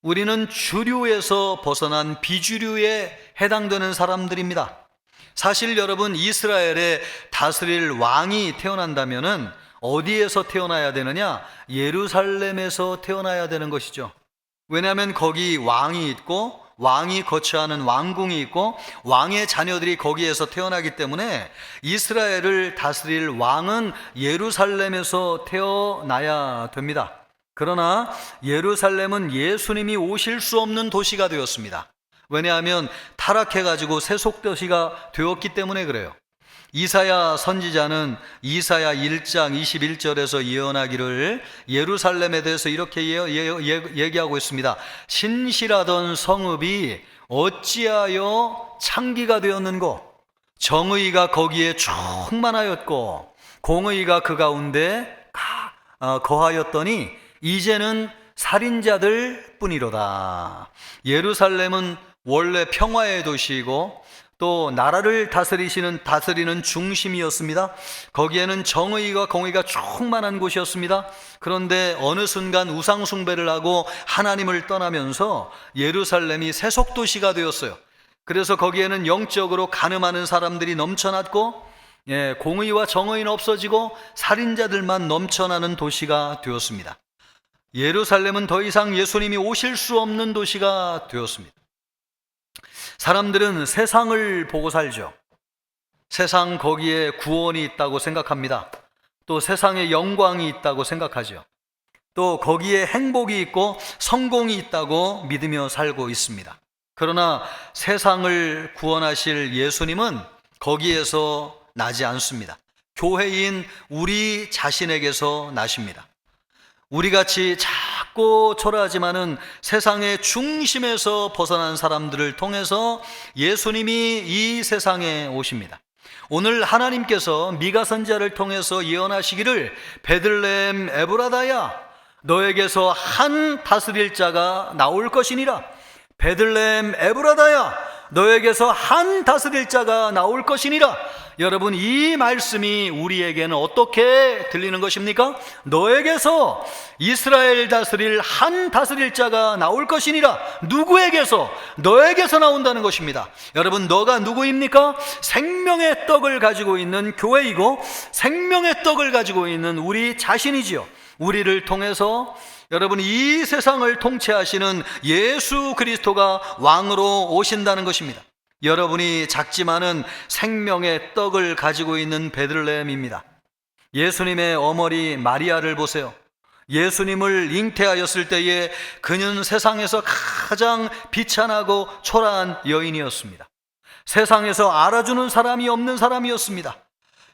우리는 주류에서 벗어난 비주류에 해당되는 사람들입니다. 사실 여러분, 이스라엘에 다스릴 왕이 태어난다면은 어디에서 태어나야 되느냐? 예루살렘에서 태어나야 되는 것이죠. 왜냐하면 거기 왕이 있고 왕이 거처하는 왕궁이 있고 왕의 자녀들이 거기에서 태어나기 때문에 이스라엘을 다스릴 왕은 예루살렘에서 태어나야 됩니다. 그러나 예루살렘은 예수님이 오실 수 없는 도시가 되었습니다. 왜냐하면 타락해가지고 세속도시가 되었기 때문에 그래요. 이사야 선지자는 이사야 1장 21절에서 예언하기를 예루살렘에 대해서 이렇게 얘기하고 있습니다. 신실하던 성읍이 어찌하여 창기가 되었는고, 정의가 거기에 충만하였고 공의가 그 가운데 거하였더니 이제는 살인자들 뿐이로다. 예루살렘은 원래 평화의 도시이고 또 나라를 다스리는 중심이었습니다. 거기에는 정의가 공의가 충만한 곳이었습니다. 그런데 어느 순간 우상 숭배를 하고 하나님을 떠나면서 예루살렘이 세속도시가 되었어요. 그래서 거기에는 영적으로 간음하는 사람들이 넘쳐났고 공의와 정의는 없어지고 살인자들만 넘쳐나는 도시가 되었습니다. 예루살렘은 더 이상 예수님이 오실 수 없는 도시가 되었습니다. 사람들은 세상을 보고 살죠. 세상 거기에 구원이 있다고 생각합니다. 또 세상에 영광이 있다고 생각하죠. 또 거기에 행복이 있고 성공이 있다고 믿으며 살고 있습니다. 그러나 세상을 구원하실 예수님은 거기에서 나지 않습니다. 교회인 우리 자신에게서 나십니다. 우리같이 작고 초라하지만은 세상의 중심에서 벗어난 사람들을 통해서 예수님이 이 세상에 오십니다. 오늘 하나님께서 미가 선지자를 통해서 예언하시기를 베들레헴 에브라다야, 너에게서 한 다스릴 자가 나올 것이니라. 베들레헴 에브라다야, 너에게서 한 다스릴 자가 나올 것이니라. 여러분, 이 말씀이 우리에게는 어떻게 들리는 것입니까? 너에게서 이스라엘 다스릴 한 다스릴 자가 나올 것이니라. 누구에게서? 너에게서 나온다는 것입니다. 여러분, 너가 누구입니까? 생명의 떡을 가지고 있는 교회이고 생명의 떡을 가지고 있는 우리 자신이지요. 우리를 통해서 여러분, 이 세상을 통치하시는 예수 그리스도가 왕으로 오신다는 것입니다. 여러분이 작지만은 생명의 떡을 가지고 있는 베들레헴입니다. 예수님의 어머니 마리아를 보세요. 예수님을 잉태하였을 때에 그는 세상에서 가장 비천하고 초라한 여인이었습니다. 세상에서 알아주는 사람이 없는 사람이었습니다.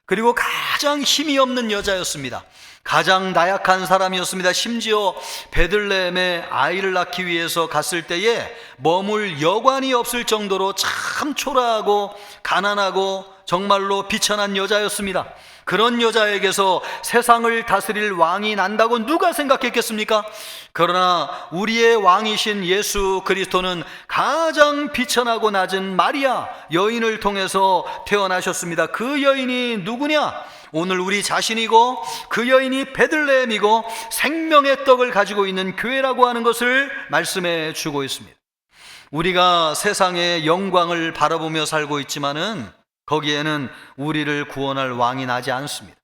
그리고 가장 힘이 없는 여자였습니다. 가장 나약한 사람이었습니다. 심지어 베들레헴에 아이를 낳기 위해서 갔을 때에 머물 여관이 없을 정도로 참 초라하고 가난하고 정말로 비천한 여자였습니다. 그런 여자에게서 세상을 다스릴 왕이 난다고 누가 생각했겠습니까? 그러나 우리의 왕이신 예수 그리스도는 가장 비천하고 낮은 마리아 여인을 통해서 태어나셨습니다. 그 여인이 누구냐? 오늘 우리 자신이고 그 여인이 베들레헴이고 생명의 떡을 가지고 있는 교회라고 하는 것을 말씀해 주고 있습니다. 우리가 세상의 영광을 바라보며 살고 있지만은 거기에는 우리를 구원할 왕이 나지 않습니다.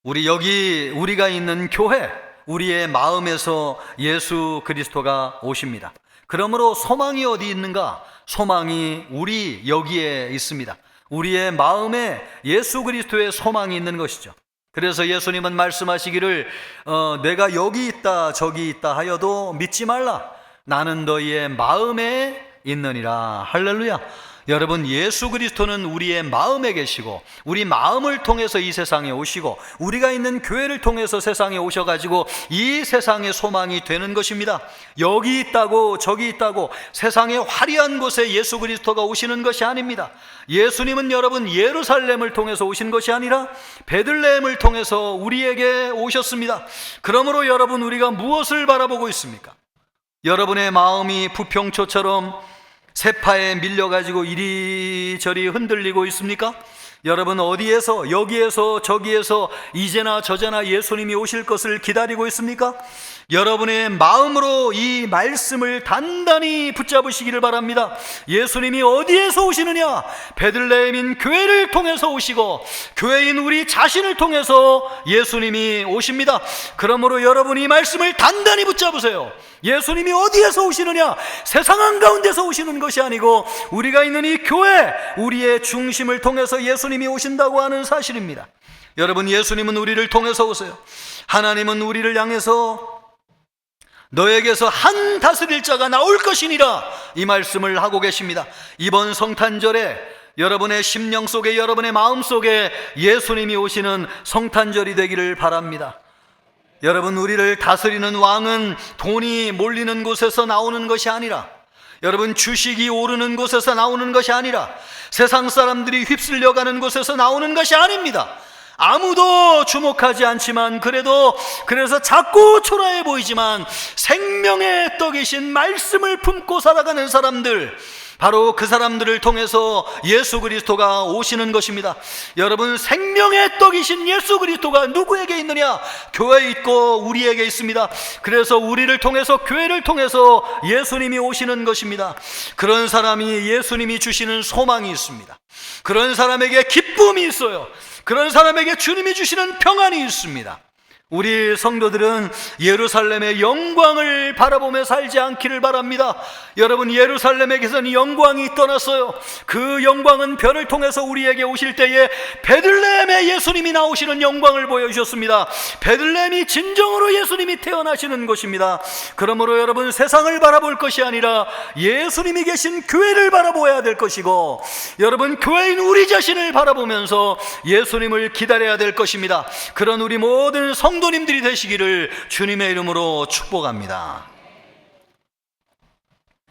우리가 있는 교회, 우리의 마음에서 예수 그리스도가 오십니다. 그러므로 소망이 어디 있는가? 소망이 우리 여기에 있습니다. 우리의 마음에 예수 그리스도의 소망이 있는 것이죠. 그래서 예수님은 말씀하시기를 내가 여기 있다 저기 있다 하여도 믿지 말라. 나는 너희의 마음에 있느니라. 할렐루야. 여러분, 예수 그리스도는 우리의 마음에 계시고 우리 마음을 통해서 이 세상에 오시고 우리가 있는 교회를 통해서 세상에 오셔가지고 이 세상의 소망이 되는 것입니다. 여기 있다고 저기 있다고 세상의 화려한 곳에 예수 그리스도가 오시는 것이 아닙니다. 예수님은 여러분 예루살렘을 통해서 오신 것이 아니라 베들레헴을 통해서 우리에게 오셨습니다. 그러므로 여러분, 우리가 무엇을 바라보고 있습니까? 여러분의 마음이 부평초처럼 세파에 밀려가지고 이리저리 흔들리고 있습니까? 여러분, 어디에서 여기에서 저기에서 이제나 저제나 예수님이 오실 것을 기다리고 있습니까? 여러분의 마음으로 이 말씀을 단단히 붙잡으시기를 바랍니다. 예수님이 어디에서 오시느냐? 베들레헴인 교회를 통해서 오시고 교회인 우리 자신을 통해서 예수님이 오십니다. 그러므로 여러분, 이 말씀을 단단히 붙잡으세요. 예수님이 어디에서 오시느냐? 세상 한가운데서 오시는 것이 아니고 우리가 있는 이 교회, 우리의 중심을 통해서 예수님이 오신다고 하는 사실입니다. 여러분, 예수님은 우리를 통해서 오세요. 하나님은 우리를 향해서 너에게서 한 다스릴 자가 나올 것이니라, 이 말씀을 하고 계십니다. 이번 성탄절에 여러분의 심령 속에, 여러분의 마음 속에 예수님이 오시는 성탄절이 되기를 바랍니다. 여러분, 우리를 다스리는 왕은 돈이 몰리는 곳에서 나오는 것이 아니라, 여러분, 주식이 오르는 곳에서 나오는 것이 아니라, 세상 사람들이 휩쓸려가는 곳에서 나오는 것이 아닙니다. 아무도 주목하지 않지만 그래서 작고 초라해 보이지만 생명의 떡이신 말씀을 품고 살아가는 사람들, 바로 그 사람들을 통해서 예수 그리스도가 오시는 것입니다. 여러분, 생명의 떡이신 예수 그리스도가 누구에게 있느냐? 교회에 있고 우리에게 있습니다. 그래서 우리를 통해서, 교회를 통해서 예수님이 오시는 것입니다. 그런 사람이 예수님이 주시는 소망이 있습니다. 그런 사람에게 기쁨이 있어요. 그런 사람에게 주님이 주시는 평안이 있습니다. 우리 성도들은 예루살렘의 영광을 바라보며 살지 않기를 바랍니다. 여러분, 예루살렘에게서는 영광이 떠났어요. 그 영광은 별을 통해서 우리에게 오실 때에 베들레헴에 예수님이 나오시는 영광을 보여주셨습니다. 베들레헴이 진정으로 예수님이 태어나시는 곳입니다. 그러므로 여러분, 세상을 바라볼 것이 아니라 예수님이 계신 교회를 바라보아야 될 것이고, 여러분, 교회인 우리 자신을 바라보면서 예수님을 기다려야 될 것입니다. 그런 우리 모든 성도님들이 되시기를 주님의 이름으로 축복합니다.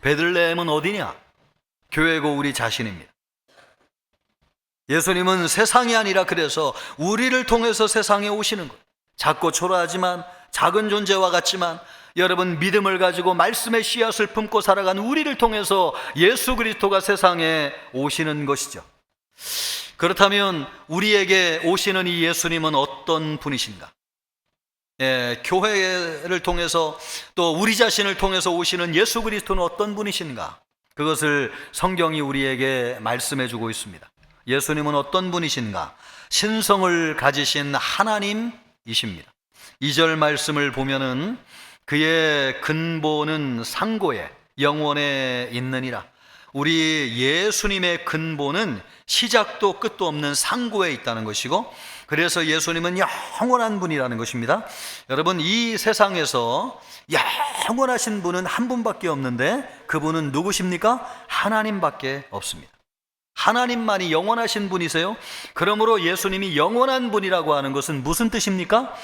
베들레헴은 어디냐? 교회고 우리 자신입니다. 예수님은 세상이 아니라 그래서 우리를 통해서 세상에 오시는 것. 작고 초라하지만, 작은 존재와 같지만, 여러분, 믿음을 가지고 말씀의 씨앗을 품고 살아가는 우리를 통해서 예수 그리스도가 세상에 오시는 것이죠. 그렇다면 우리에게 오시는 이 예수님은 어떤 분이신가? 교회를 통해서 또 우리 자신을 통해서 오시는 예수 그리스도는 어떤 분이신가? 그것을 성경이 우리에게 말씀해 주고 있습니다. 예수님은 어떤 분이신가? 신성을 가지신 하나님이십니다. 2절 말씀을 보면은 그의 근본은 상고에 영원에 있느니라. 우리 예수님의 근본은 시작도 끝도 없는 상고에 있다는 것이고, 그래서 예수님은 영원한 분이라는 것입니다. 여러분, 이 세상에서 영원하신 분은 한 분밖에 없는데 그분은 누구십니까? 하나님밖에 없습니다. 하나님만이 영원하신 분이세요. 그러므로 예수님이 영원한 분이라고 하는 것은 무슨 뜻입니까?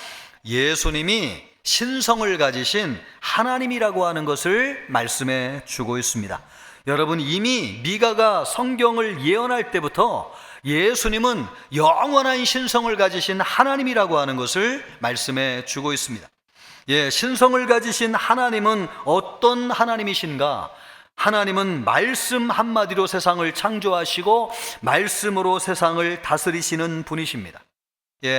예수님이 신성을 가지신 하나님이라고 하는 것을 말씀해 주고 있습니다. 여러분, 이미 미가가 성경을 예언할 때부터 예수님은 영원한 신성을 가지신 하나님이라고 하는 것을 말씀해 주고 있습니다. 신성을 가지신 하나님은 어떤 하나님이신가? 하나님은 말씀 한마디로 세상을 창조하시고 말씀으로 세상을 다스리시는 분이십니다.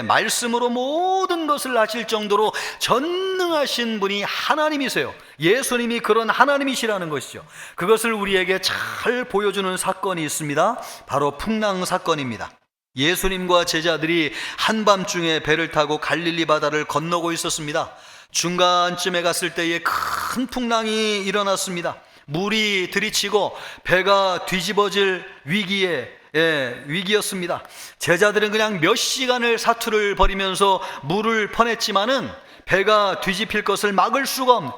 말씀으로 모든 것을 하실 정도로 전능하신 분이 하나님이세요. 예수님이 그런 하나님이시라는 것이죠. 그것을 우리에게 잘 보여주는 사건이 있습니다. 바로 풍랑 사건입니다. 예수님과 제자들이 한밤중에 배를 타고 갈릴리 바다를 건너고 있었습니다. 중간쯤에 갔을 때에 큰 풍랑이 일어났습니다. 물이 들이치고 배가 뒤집어질 위기였습니다. 제자들은 그냥 몇 시간을 사투를 벌이면서 물을 퍼냈지만은 배가 뒤집힐 것을 막을 수가 없는,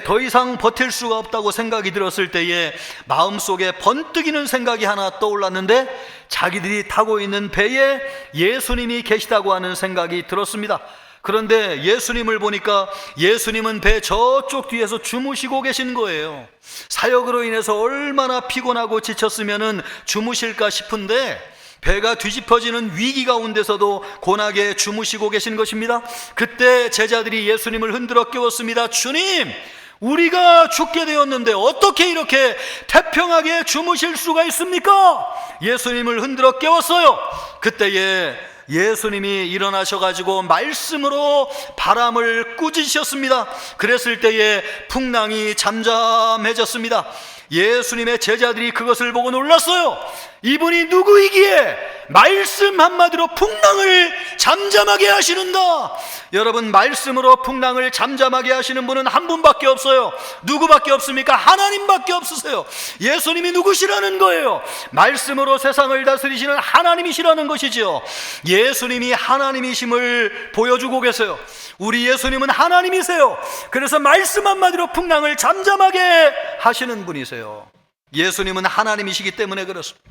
더 이상 버틸 수가 없다고 생각이 들었을 때에 마음속에 번뜩이는 생각이 하나 떠올랐는데, 자기들이 타고 있는 배에 예수님이 계시다고 하는 생각이 들었습니다. 그런데 예수님을 보니까 예수님은 배 저쪽 뒤에서 주무시고 계신 거예요. 사역으로 인해서 얼마나 피곤하고 지쳤으면 주무실까 싶은데 배가 뒤집어지는 위기 가운데서도 고나게 주무시고 계신 것입니다. 그때 제자들이 예수님을 흔들어 깨웠습니다. 주님, 우리가 죽게 되었는데 어떻게 이렇게 태평하게 주무실 수가 있습니까? 예수님을 흔들어 깨웠어요. 그때에 예수님이 일어나셔가지고 말씀으로 바람을 꾸짖으셨습니다. 그랬을 때에 풍랑이 잠잠해졌습니다. 예수님의 제자들이 그것을 보고 놀랐어요. 이분이 누구이기에 말씀 한마디로 풍랑을 잠잠하게 하시는가? 여러분, 말씀으로 풍랑을 잠잠하게 하시는 분은 한 분밖에 없어요. 누구밖에 없습니까? 하나님밖에 없으세요. 예수님이 누구시라는 거예요? 말씀으로 세상을 다스리시는 하나님이시라는 것이죠. 예수님이 하나님이심을 보여주고 계세요. 우리 예수님은 하나님이세요. 그래서 말씀 한마디로 풍랑을 잠잠하게 하시는 분이세요. 예수님은 하나님이시기 때문에 그렇습니다.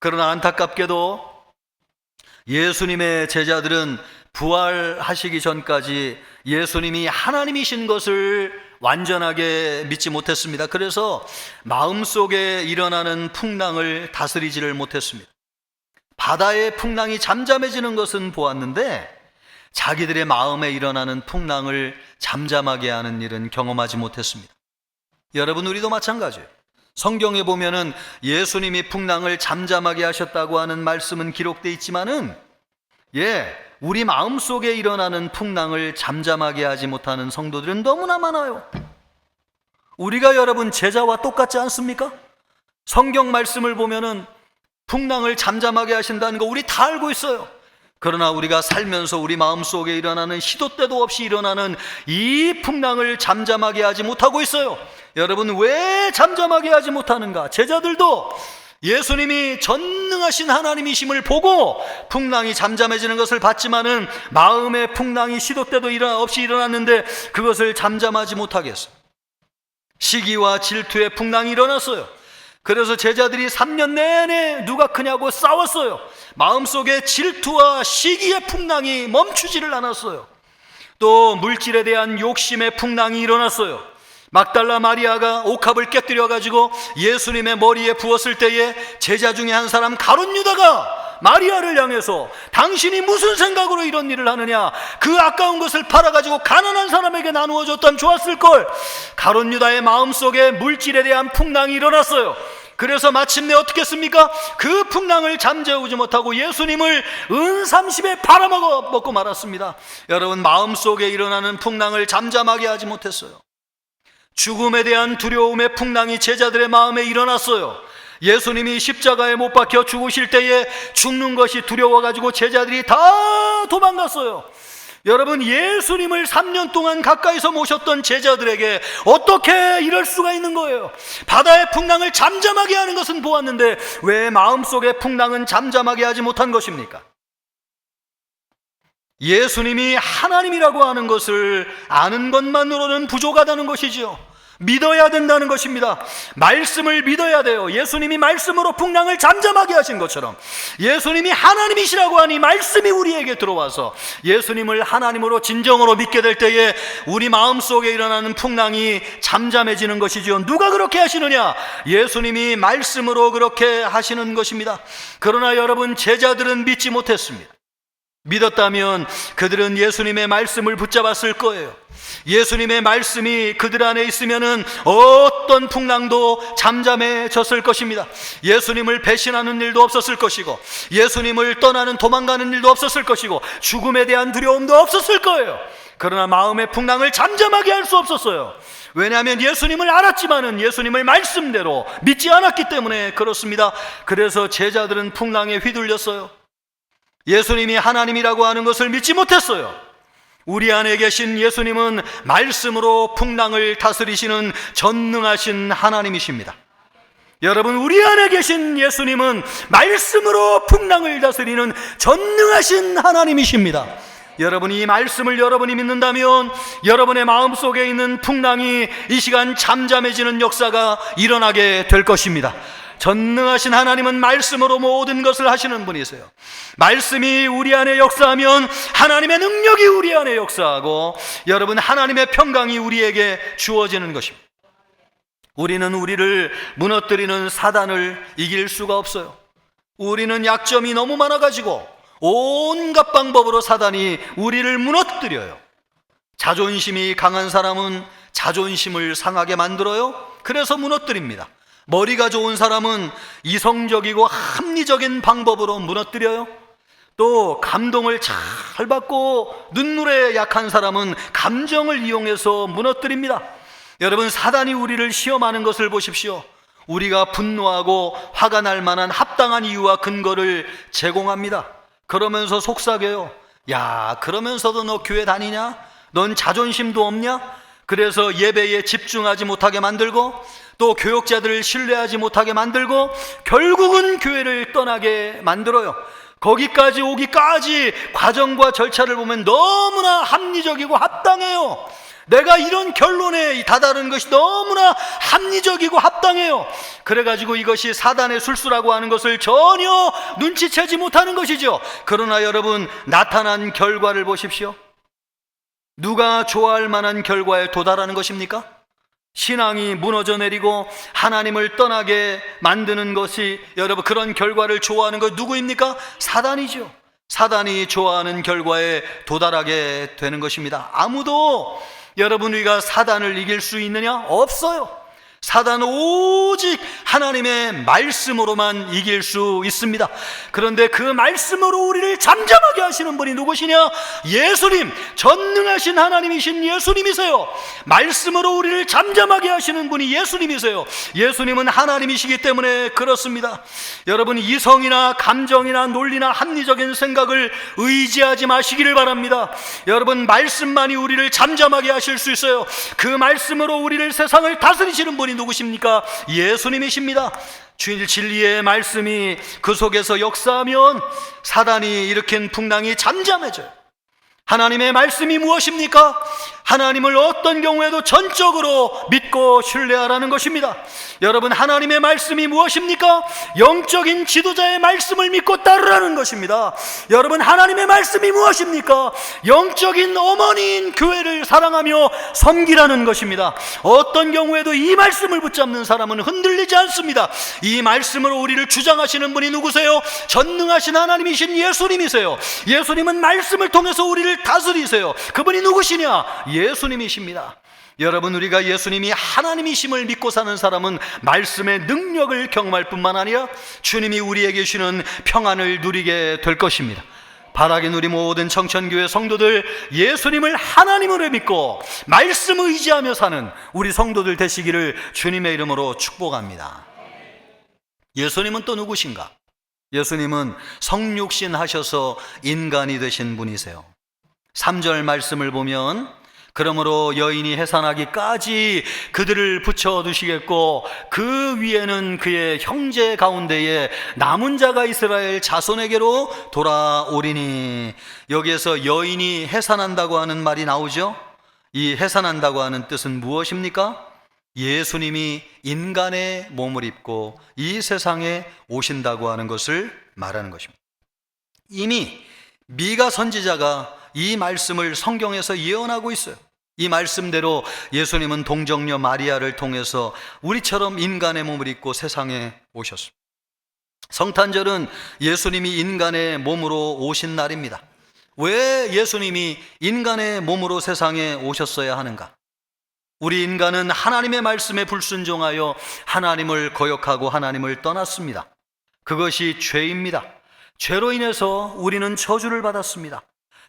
그러나 안타깝게도 예수님의 제자들은 부활하시기 전까지 예수님이 하나님이신 것을 완전하게 믿지 못했습니다. 그래서 마음속에 일어나는 풍랑을 다스리지를 못했습니다. 바다의 풍랑이 잠잠해지는 것은 보았는데 자기들의 마음에 일어나는 풍랑을 잠잠하게 하는 일은 경험하지 못했습니다. 여러분, 우리도 마찬가지예요. 성경에 보면은 예수님이 풍랑을 잠잠하게 하셨다고 하는 말씀은 기록되어 있지만은 우리 마음속에 일어나는 풍랑을 잠잠하게 하지 못하는 성도들은 너무나 많아요. 우리가 여러분 제자와 똑같지 않습니까? 성경 말씀을 보면은 풍랑을 잠잠하게 하신다는 거 우리 다 알고 있어요. 그러나 우리가 살면서 우리 마음속에 일어나는 시도 때도 없이 일어나는 이 풍랑을 잠잠하게 하지 못하고 있어요. 여러분, 왜 잠잠하게 하지 못하는가? 제자들도 예수님이 전능하신 하나님이심을 보고 풍랑이 잠잠해지는 것을 봤지만은 마음의 풍랑이 시도 때도 없이 일어났는데 그것을 잠잠하지 못하겠어요. 시기와 질투의 풍랑이 일어났어요. 그래서 제자들이 3년 내내 누가 크냐고 싸웠어요. 마음속에 질투와 시기의 풍랑이 멈추지를 않았어요. 또 물질에 대한 욕심의 풍랑이 일어났어요. 막달라 마리아가 옥합을 깨뜨려 가지고 예수님의 머리에 부었을 때에 제자 중에 한 사람 가룟 유다가 마리아를 향해서 당신이 무슨 생각으로 이런 일을 하느냐, 그 아까운 것을 팔아가지고 가난한 사람에게 나누어 줬다면 좋았을걸. 가룟 유다의 마음속에 물질에 대한 풍랑이 일어났어요. 그래서 마침내 어떻게 했습니까? 그 풍랑을 잠재우지 못하고 예수님을 은 30에 팔아먹고 말았습니다. 여러분, 마음속에 일어나는 풍랑을 잠잠하게 하지 못했어요. 죽음에 대한 두려움의 풍랑이 제자들의 마음에 일어났어요. 예수님이 십자가에 못 박혀 죽으실 때에 죽는 것이 두려워가지고 제자들이 다 도망갔어요. 여러분, 예수님을 3년 동안 가까이서 모셨던 제자들에게 어떻게 이럴 수가 있는 거예요? 바다의 풍랑을 잠잠하게 하는 것은 보았는데 왜 마음속의 풍랑은 잠잠하게 하지 못한 것입니까? 예수님이 하나님이라고 하는 것을 아는 것만으로는 부족하다는 것이지요. 믿어야 된다는 것입니다. 말씀을 믿어야 돼요. 예수님이 말씀으로 풍랑을 잠잠하게 하신 것처럼 예수님이 하나님이시라고 하니 말씀이 우리에게 들어와서 예수님을 하나님으로 진정으로 믿게 될 때에 우리 마음속에 일어나는 풍랑이 잠잠해지는 것이죠. 누가 그렇게 하시느냐? 예수님이 말씀으로 그렇게 하시는 것입니다. 그러나 여러분, 제자들은 믿지 못했습니다. 믿었다면 그들은 예수님의 말씀을 붙잡았을 거예요. 예수님의 말씀이 그들 안에 있으면은 어떤 풍랑도 잠잠해졌을 것입니다. 예수님을 배신하는 일도 없었을 것이고 예수님을 떠나는 도망가는 일도 없었을 것이고 죽음에 대한 두려움도 없었을 거예요. 그러나 마음의 풍랑을 잠잠하게 할 수 없었어요. 왜냐하면 예수님을 알았지만은 예수님을 말씀대로 믿지 않았기 때문에 그렇습니다. 그래서 제자들은 풍랑에 휘둘렸어요. 예수님이 하나님이라고 하는 것을 믿지 못했어요. 우리 안에 계신 예수님은 말씀으로 풍랑을 다스리시는 전능하신 하나님이십니다. 여러분, 우리 안에 계신 예수님은 말씀으로 풍랑을 다스리는 전능하신 하나님이십니다. 여러분이 이 말씀을 여러분이 믿는다면 여러분의 마음속에 있는 풍랑이 이 시간 잠잠해지는 역사가 일어나게 될 것입니다. 전능하신 하나님은 말씀으로 모든 것을 하시는 분이세요. 말씀이 우리 안에 역사하면 하나님의 능력이 우리 안에 역사하고 여러분, 하나님의 평강이 우리에게 주어지는 것입니다. 우리는 우리를 무너뜨리는 사단을 이길 수가 없어요. 우리는 약점이 너무 많아가지고 온갖 방법으로 사단이 우리를 무너뜨려요. 자존심이 강한 사람은 자존심을 상하게 만들어요. 그래서 무너뜨립니다. 머리가 좋은 사람은 이성적이고 합리적인 방법으로 무너뜨려요. 또 감동을 잘 받고 눈물에 약한 사람은 감정을 이용해서 무너뜨립니다. 여러분, 사단이 우리를 시험하는 것을 보십시오. 우리가 분노하고 화가 날 만한 합당한 이유와 근거를 제공합니다. 그러면서 속삭여요. 야, 그러면서도 너 교회 다니냐? 넌 자존심도 없냐? 그래서 예배에 집중하지 못하게 만들고 또 교역자들을 신뢰하지 못하게 만들고 결국은 교회를 떠나게 만들어요. 거기까지 오기까지 과정과 절차를 보면 너무나 합리적이고 합당해요. 내가 이런 결론에 다다른 것이 너무나 합리적이고 합당해요. 그래가지고 이것이 사단의 술수라고 하는 것을 전혀 눈치채지 못하는 것이죠. 그러나 여러분, 나타난 결과를 보십시오. 누가 좋아할 만한 결과에 도달하는 것입니까? 신앙이 무너져 내리고 하나님을 떠나게 만드는 것이, 여러분, 그런 결과를 좋아하는 것 누구입니까? 사단이죠. 사단이 좋아하는 결과에 도달하게 되는 것입니다. 아무도 여러분, 우리가 사단을 이길 수 있느냐? 없어요. 사단은 오직 하나님의 말씀으로만 이길 수 있습니다. 그런데 그 말씀으로 우리를 잠잠하게 하시는 분이 누구시냐? 예수님, 전능하신 하나님이신 예수님이세요. 말씀으로 우리를 잠잠하게 하시는 분이 예수님이세요. 예수님은 하나님이시기 때문에 그렇습니다. 여러분, 이성이나 감정이나 논리나 합리적인 생각을 의지하지 마시기를 바랍니다. 여러분, 말씀만이 우리를 잠잠하게 하실 수 있어요. 그 말씀으로 우리를, 세상을 다스리시는 분이 누구십니까? 예수님이십니다. 진리의 말씀이 그 속에서 역사하면 사단이 일으킨 풍랑이 잠잠해져요. 하나님의 말씀이 무엇입니까? 하나님을 어떤 경우에도 전적으로 믿고 신뢰하라는 것입니다. 여러분, 하나님의 말씀이 무엇입니까? 영적인 지도자의 말씀을 믿고 따르라는 것입니다. 여러분, 하나님의 말씀이 무엇입니까? 영적인 어머니인 교회를 사랑하며 섬기라는 것입니다. 어떤 경우에도 이 말씀을 붙잡는 사람은 흔들리지 않습니다. 이 말씀으로 우리를 주장하시는 분이 누구세요? 전능하신 하나님이신 예수님이세요. 예수님은 말씀을 통해서 우리를 다스리세요. 그분이 누구시냐? 예수님이십니다. 여러분, 우리가 예수님이 하나님이심을 믿고 사는 사람은 말씀의 능력을 경험할 뿐만 아니라 주님이 우리에게 주시는 평안을 누리게 될 것입니다. 바라긴 우리 모든 청천교회 성도들, 예수님을 하나님으로 믿고 말씀 의지하며 사는 우리 성도들 되시기를 주님의 이름으로 축복합니다. 예수님은 또 누구신가? 예수님은 성육신 하셔서 인간이 되신 분이세요. 3절 말씀을 보면, 그러므로 여인이 해산하기까지 그들을 붙여두시겠고 그 위에는 그의 형제 가운데에 남은 자가 이스라엘 자손에게로 돌아오리니. 여기에서 여인이 해산한다고 하는 말이 나오죠. 이 해산한다고 하는 뜻은 무엇입니까? 예수님이 인간의 몸을 입고 이 세상에 오신다고 하는 것을 말하는 것입니다. 이미 미가 선지자가 이 말씀을 성경에서 예언하고 있어요. 이 말씀대로 예수님은 동정녀 마리아를 통해서 우리처럼 인간의 몸을 입고 세상에 오셨습니다. 성탄절은 예수님이 인간의 몸으로 오신 날입니다. 왜 예수님이 인간의 몸으로 세상에 오셨어야 하는가? 우리 인간은 하나님의 말씀에 불순종하여 하나님을 거역하고 하나님을 떠났습니다. 그것이 죄입니다. 죄로 인해서 우리는 저주를 받았습니다.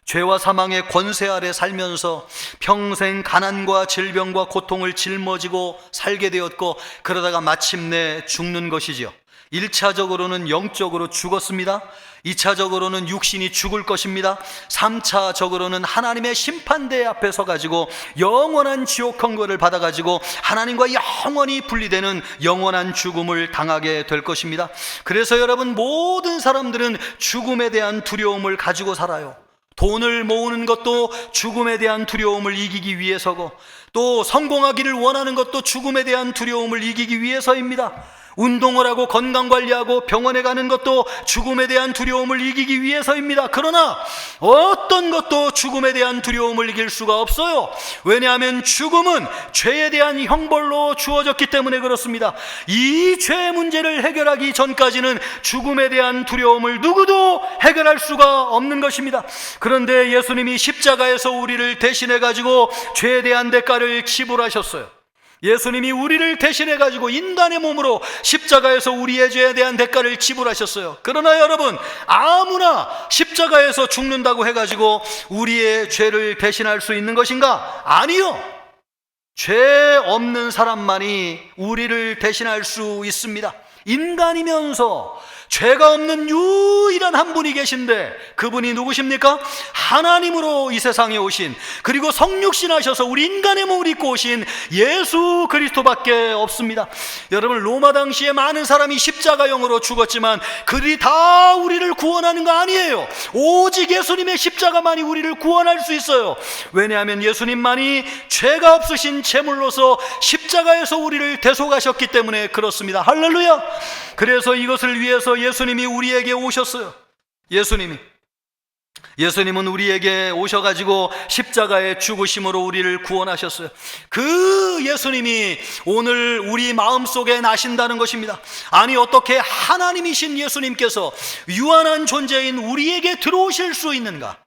죄와 사망의 권세 아래 살면서 평생 가난과 질병과 고통을 짊어지고 살게 되었고, 그러다가 마침내 죽는 것이지요. 1차적으로는 영적으로 죽었습니다. 2차적으로는 육신이 죽을 것입니다. 3차적으로는 하나님의 심판대 앞에 서가지고 영원한 지옥 선고를 받아가지고 하나님과 영원히 분리되는 영원한 죽음을 당하게 될 것입니다. 그래서 여러분, 모든 사람들은 죽음에 대한 두려움을 가지고 살아요. 돈을 모으는 것도 죽음에 대한 두려움을 이기기 위해서고, 또 성공하기를 원하는 것도 죽음에 대한 두려움을 이기기 위해서입니다. 운동을 하고 건강관리하고 병원에 가는 것도 죽음에 대한 두려움을 이기기 위해서입니다. 그러나 어떤 것도 죽음에 대한 두려움을 이길 수가 없어요. 왜냐하면 죽음은 죄에 대한 형벌로 주어졌기 때문에 그렇습니다. 이 죄의 문제를 해결하기 전까지는 죽음에 대한 두려움을 누구도 해결할 수가 없는 것입니다. 그런데 예수님이 십자가에서 우리를 대신해 가지고 죄에 대한 대가를 지불하셨어요. 예수님이 우리를 대신해 가지고 인간의 몸으로 십자가에서 우리의 죄에 대한 대가를 지불하셨어요. 그러나 여러분, 아무나 십자가에서 죽는다고 해가지고 우리의 죄를 대신할 수 있는 것인가? 아니요. 죄 없는 사람만이 우리를 대신할 수 있습니다. 인간이면서 죄가 없는 유일한 한 분이 계신데, 그분이 누구십니까? 하나님으로 이 세상에 오신, 그리고 성육신하셔서 우리 인간의 몸을 입고 오신 예수 그리스도밖에 없습니다. 여러분, 로마 당시에 많은 사람이 십자가형으로 죽었지만 그들이 다 우리를 구원하는 거 아니에요. 오직 예수님의 십자가만이 우리를 구원할 수 있어요. 왜냐하면 예수님만이 죄가 없으신 제물로서 십자가에서 우리를 대속하셨기 때문에 그렇습니다. 할렐루야. 그래서 이것을 위해서 예수님이 우리에게 오셨어요. 예수님은 우리에게 오셔가지고 십자가의 죽으심으로 우리를 구원하셨어요. 그 예수님이 오늘 우리 마음속에 나신다는 것입니다. 아니, 어떻게 하나님이신 예수님께서 유한한 존재인 우리에게 들어오실 수 있는가?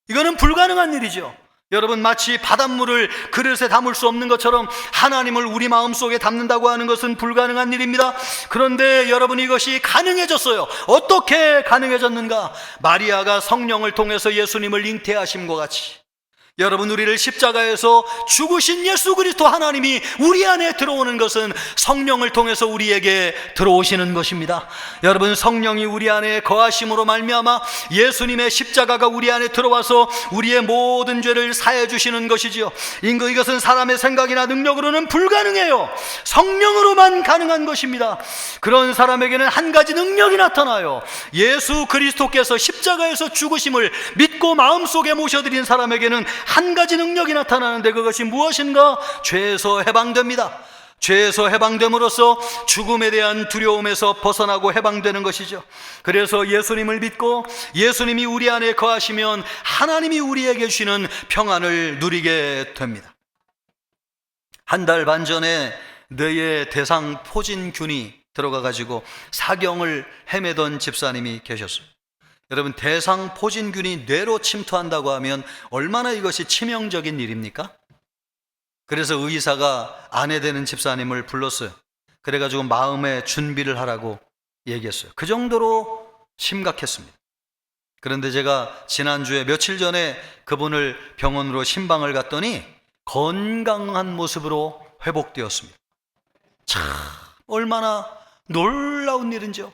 이거는 불가능한 일이죠. 여러분, 마치 바닷물을 그릇에 담을 수 없는 것처럼 하나님을 우리 마음속에 담는다고 하는 것은 불가능한 일입니다. 그런데 여러분, 이것이 가능해졌어요. 어떻게 가능해졌는가? 마리아가 성령을 통해서 예수님을 잉태하심과 같이, 여러분, 우리를 십자가에서 죽으신 예수 그리스도 하나님이 우리 안에 들어오는 것은 성령을 통해서 우리에게 들어오시는 것입니다. 여러분, 성령이 우리 안에 거하심으로 말미암아 예수님의 십자가가 우리 안에 들어와서 우리의 모든 죄를 사해 주시는 것이지요. 이것은 사람의 생각이나 능력으로는 불가능해요. 성령으로만 가능한 것입니다. 그런 사람에게는 한 가지 능력이 나타나요. 예수 그리스도께서 십자가에서 죽으심을 믿고 마음속에 모셔드린 사람에게는 한 가지 능력이 나타나는데, 그것이 무엇인가? 죄에서 해방됩니다. 죄에서 해방됨으로써 죽음에 대한 두려움에서 벗어나고 해방되는 것이죠. 그래서 예수님을 믿고 예수님이 우리 안에 거하시면 하나님이 우리에게 주시는 평안을 누리게 됩니다. 한 달 반 전에 뇌에 대상포진균이 들어가가지고 사경을 헤매던 집사님이 계셨어요. 여러분, 대상포진균이 뇌로 침투한다고 하면 얼마나 이것이 치명적인 일입니까? 그래서 의사가 아내 되는 집사님을 불렀어요. 그래가지고 마음의 준비를 하라고 얘기했어요. 그 정도로 심각했습니다. 그런데 제가 지난주에 며칠 전에 그분을 병원으로 신방을 갔더니 건강한 모습으로 회복되었습니다. 참, 얼마나 놀라운 일인지요.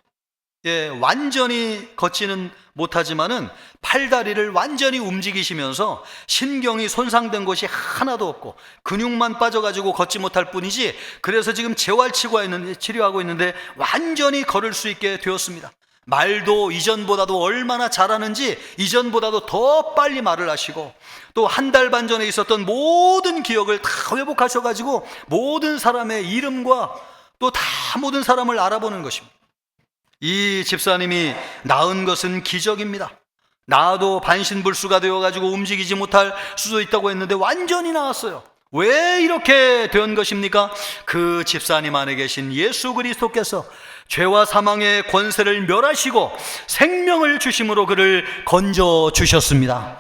완전히 걷지는 못하지만은 팔다리를 완전히 움직이시면서 신경이 손상된 것이 하나도 없고 근육만 빠져가지고 걷지 못할 뿐이지, 그래서 지금 치료하고 있는데 완전히 걸을 수 있게 되었습니다. 말도 이전보다도 얼마나 잘하는지 이전보다도 더 빨리 말을 하시고, 또 한 달 반 전에 있었던 모든 기억을 다 회복하셔가지고 모든 사람의 이름과 또 다 모든 사람을 알아보는 것입니다. 이 집사님이 나은 것은 기적입니다. 나도 반신불수가 되어가지고 움직이지 못할 수도 있다고 했는데 완전히 나았어요. 왜 이렇게 된 것입니까? 그 집사님 안에 계신 예수 그리스도께서 죄와 사망의 권세를 멸하시고 생명을 주심으로 그를 건져 주셨습니다.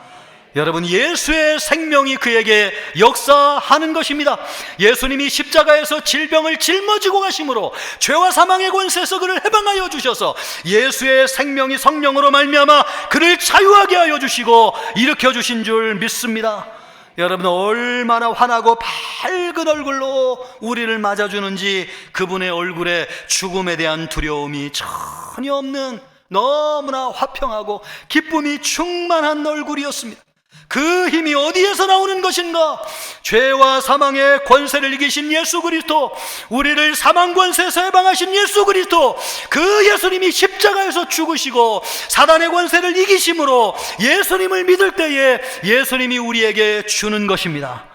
여러분, 예수의 생명이 그에게 역사하는 것입니다. 예수님이 십자가에서 질병을 짊어지고 가심으로 죄와 사망의 권세에서 그를 해방하여 주셔서 예수의 생명이 성령으로 말미암아 그를 자유하게 하여 주시고 일으켜 주신 줄 믿습니다. 여러분 얼마나 환하고 밝은 얼굴로 우리를 맞아주는지, 그분의 얼굴에 죽음에 대한 두려움이 전혀 없는 너무나 화평하고 기쁨이 충만한 얼굴이었습니다. 그 힘이 어디에서 나오는 것인가? 죄와 사망의 권세를 이기신 예수 그리스도, 우리를 사망 권세에서 해방하신 예수 그리스도, 그 예수님이 십자가에서 죽으시고 사단의 권세를 이기심으로 예수님을 믿을 때에 예수님이 우리에게 주는 것입니다.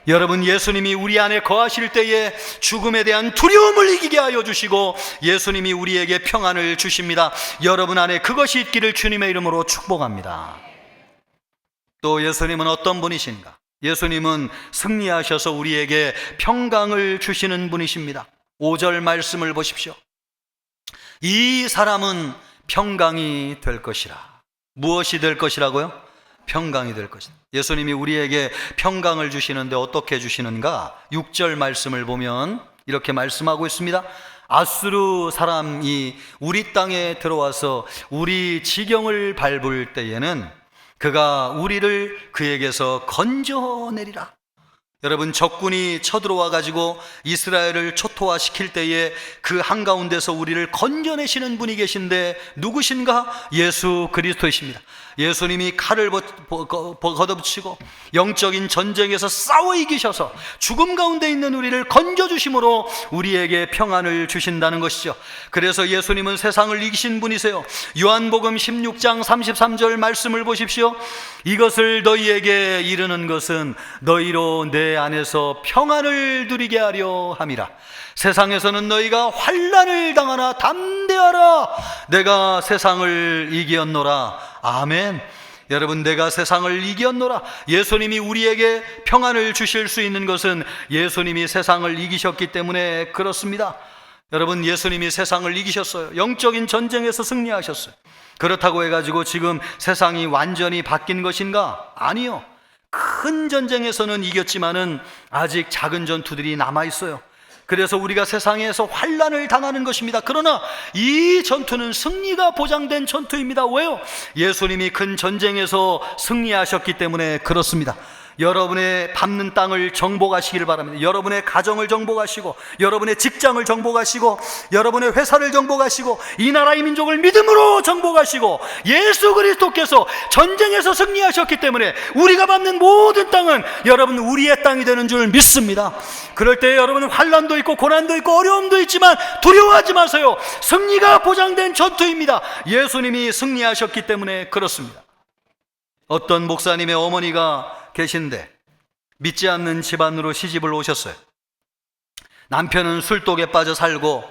여러분, 예수님이 우리 안에 거하실 때에 죽음에 대한 두려움을 이기게 하여 주시고 예수님이 우리에게 평안을 주십니다. 여러분 안에 그것이 있기를 주님의 이름으로 축복합니다. 또 예수님은 어떤 분이신가? 예수님은 승리하셔서 우리에게 평강을 주시는 분이십니다. 5절 말씀을 보십시오. 이 사람은 평강이 될 것이라. 무엇이 될 것이라고요? 평강이 될 것이다. 예수님이 우리에게 평강을 주시는데 어떻게 주시는가? 6절 말씀을 보면 이렇게 말씀하고 있습니다. 아수르 사람이 우리 땅에 들어와서 우리 지경을 밟을 때에는 그가 우리를 그에게서 건져내리라. 여러분, 적군이 쳐들어와 가지고 이스라엘을 초토화시킬 때에 그 한가운데서 우리를 건져내시는 분이 계신데 누구신가? 예수 그리스도이십니다. 예수님이 칼을 걷어붙이고 영적인 전쟁에서 싸워 이기셔서 죽음 가운데 있는 우리를 건져주심으로 우리에게 평안을 주신다는 것이죠. 그래서 예수님은 세상을 이기신 분이세요. 요한복음 16장 33절 말씀을 보십시오. 이것을 너희에게 이르는 것은 너희로 내 안에서 평안을 누리게 하려 함이라. 세상에서는 너희가 환난을 당하나 담대하라. 내가 세상을 이기었노라. 아멘. 여러분, 내가 세상을 이기었노라. 예수님이 우리에게 평안을 주실 수 있는 것은 예수님이 세상을 이기셨기 때문에 그렇습니다. 여러분, 예수님이 세상을 이기셨어요. 영적인 전쟁에서 승리하셨어요. 그렇다고 해가지고 지금 세상이 완전히 바뀐 것인가? 아니요. 큰 전쟁에서는 이겼지만은 아직 작은 전투들이 남아있어요. 그래서 우리가 세상에서 환난을 당하는 것입니다. 그러나 이 전투는 승리가 보장된 전투입니다. 왜요? 예수님이 큰 전쟁에서 승리하셨기 때문에 그렇습니다. 여러분의 밟는 땅을 정복하시길 바랍니다. 여러분의 가정을 정복하시고, 여러분의 직장을 정복하시고, 여러분의 회사를 정복하시고, 이 나라의 민족을 믿음으로 정복하시고, 예수 그리스도께서 전쟁에서 승리하셨기 때문에 우리가 밟는 모든 땅은 여러분 우리의 땅이 되는 줄 믿습니다. 그럴 때 여러분은 환난도 있고 고난도 있고 어려움도 있지만 두려워하지 마세요. 승리가 보장된 전투입니다. 예수님이 승리하셨기 때문에 그렇습니다. 어떤 목사님의 어머니가 계신데 믿지 않는 집안으로 시집을 오셨어요. 남편은 술독에 빠져 살고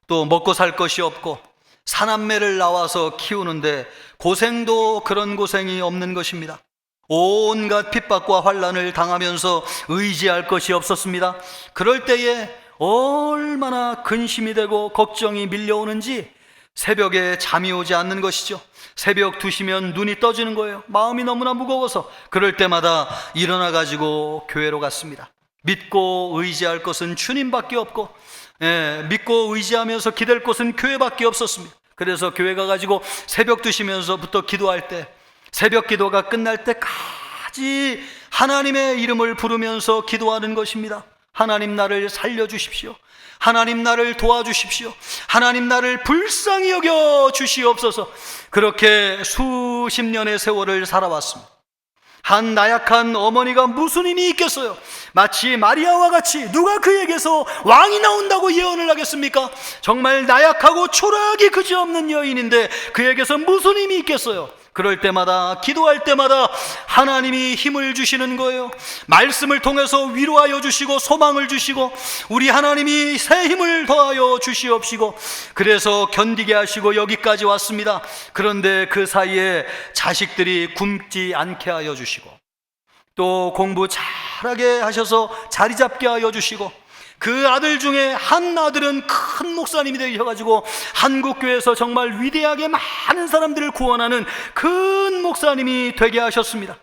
또 먹고 살 것이 없고 사남매를 낳아서 키우는데 고생도 그런 고생이 없는 것입니다. 온갖 핍박과 환난을 당하면서 의지할 것이 없었습니다. 그럴 때에 얼마나 근심이 되고 걱정이 밀려오는지 새벽에 잠이 오지 않는 것이죠. 새벽 2시면 눈이 떠지는 거예요. 마음이 너무나 무거워서 그럴 때마다 일어나 가지고 교회로 갔습니다. 믿고 의지할 것은 주님밖에 없고, 믿고 의지하면서 기댈 곳은 교회밖에 없었습니다. 그래서 교회 가가지고 새벽 2시면서부터 기도할 때, 새벽 기도가 끝날 때까지 하나님의 이름을 부르면서 기도하는 것입니다. 하나님, 나를 살려주십시오. 하나님, 나를 도와주십시오. 하나님, 나를 불쌍히 여겨 주시옵소서. 그렇게 수십 년의 세월을 살아왔습니다. 한 나약한 어머니가 무슨 힘이 있겠어요? 마치 마리아와 같이 누가 그에게서 왕이 나온다고 예언을 하겠습니까? 정말 나약하고 초라하기 그지없는 여인인데 그에게서 무슨 힘이 있겠어요? 그럴 때마다, 기도할 때마다 하나님이 힘을 주시는 거예요. 말씀을 통해서 위로하여 주시고 소망을 주시고 우리 하나님이 새 힘을 더하여 주시옵시고 그래서 견디게 하시고 여기까지 왔습니다. 그런데 그 사이에 자식들이 굶지 않게 하여 주시고 또 공부 잘하게 하셔서 자리 잡게 하여 주시고 그 아들 중에 한 아들은 큰 목사님이 되셔가지고 한국교회에서 정말 위대하게 많은 사람들을 구원하는 큰 목사님이 되게 하셨습니다.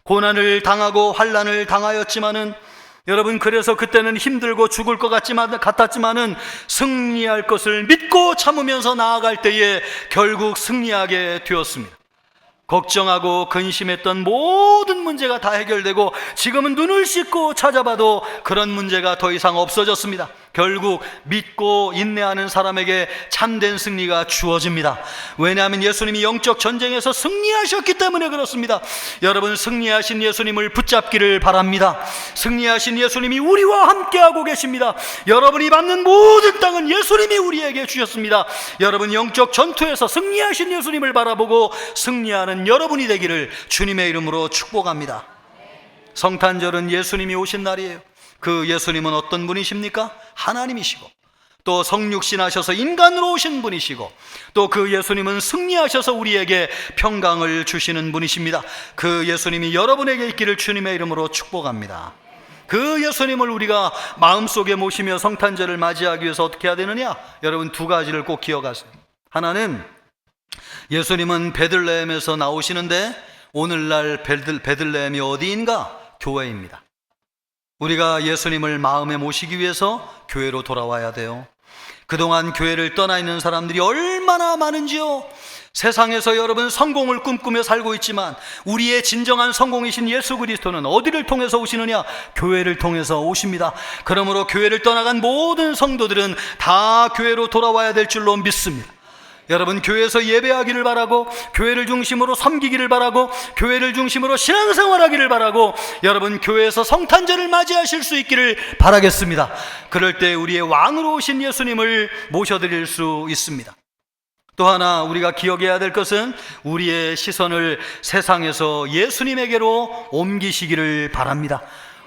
고난을 당하고 환난을 당하였지만은 여러분, 그래서 그때는 힘들고 죽을 것 같았지만은 승리할 것을 믿고 참으면서 나아갈 때에 결국 승리하게 되었습니다. 걱정하고 근심했던 모든 문제가 다 해결되고 지금은 눈을 씻고 찾아봐도 그런 문제가 더 이상 없어졌습니다. 결국 믿고 인내하는 사람에게 참된 승리가 주어집니다. 왜냐하면 예수님이 영적 전쟁에서 승리하셨기 때문에 그렇습니다. 여러분, 승리하신 예수님을 붙잡기를 바랍니다. 승리하신 예수님이 우리와 함께하고 계십니다. 여러분이 받는 모든 땅은 예수님이 우리에게 주셨습니다. 여러분, 영적 전투에서 승리하신 예수님을 바라보고 승리하는 여러분이 되기를 주님의 이름으로 축복합니다. 성탄절은 예수님이 오신 날이에요. 그 예수님은 어떤 분이십니까? 하나님이시고, 또 성육신하셔서 인간으로 오신 분이시고, 또 그 예수님은 승리하셔서 우리에게 평강을 주시는 분이십니다. 그 예수님이 여러분에게 있기를 주님의 이름으로 축복합니다. 그 예수님을 우리가 마음속에 모시며 성탄절을 맞이하기 위해서 어떻게 해야 되느냐? 여러분, 두 가지를 꼭 기억하세요. 하나는, 예수님은 베들레헴에서 나오시는데 오늘날 베들레헴이 어디인가? 교회입니다. 우리가 예수님을 마음에 모시기 위해서 교회로 돌아와야 돼요. 그동안 교회를 떠나 있는 사람들이 얼마나 많은지요. 세상에서 여러분 성공을 꿈꾸며 살고 있지만 우리의 진정한 성공이신 예수 그리스도는 어디를 통해서 오시느냐? 교회를 통해서 오십니다. 그러므로 교회를 떠나간 모든 성도들은 다 교회로 돌아와야 될 줄로 믿습니다. 여러분, 교회에서 예배하기를 바라고, 교회를 중심으로 섬기기를 바라고, 교회를 중심으로 신앙생활하기를 바라고, 여러분 교회에서 성탄절을 맞이하실 수 있기를 바라겠습니다. 그럴 때 우리의 왕으로 오신 예수님을 모셔드릴 수 있습니다. 또 하나 우리가 기억해야 될 것은 우리의 시선을 세상에서 예수님에게로 옮기시기를 바랍니다.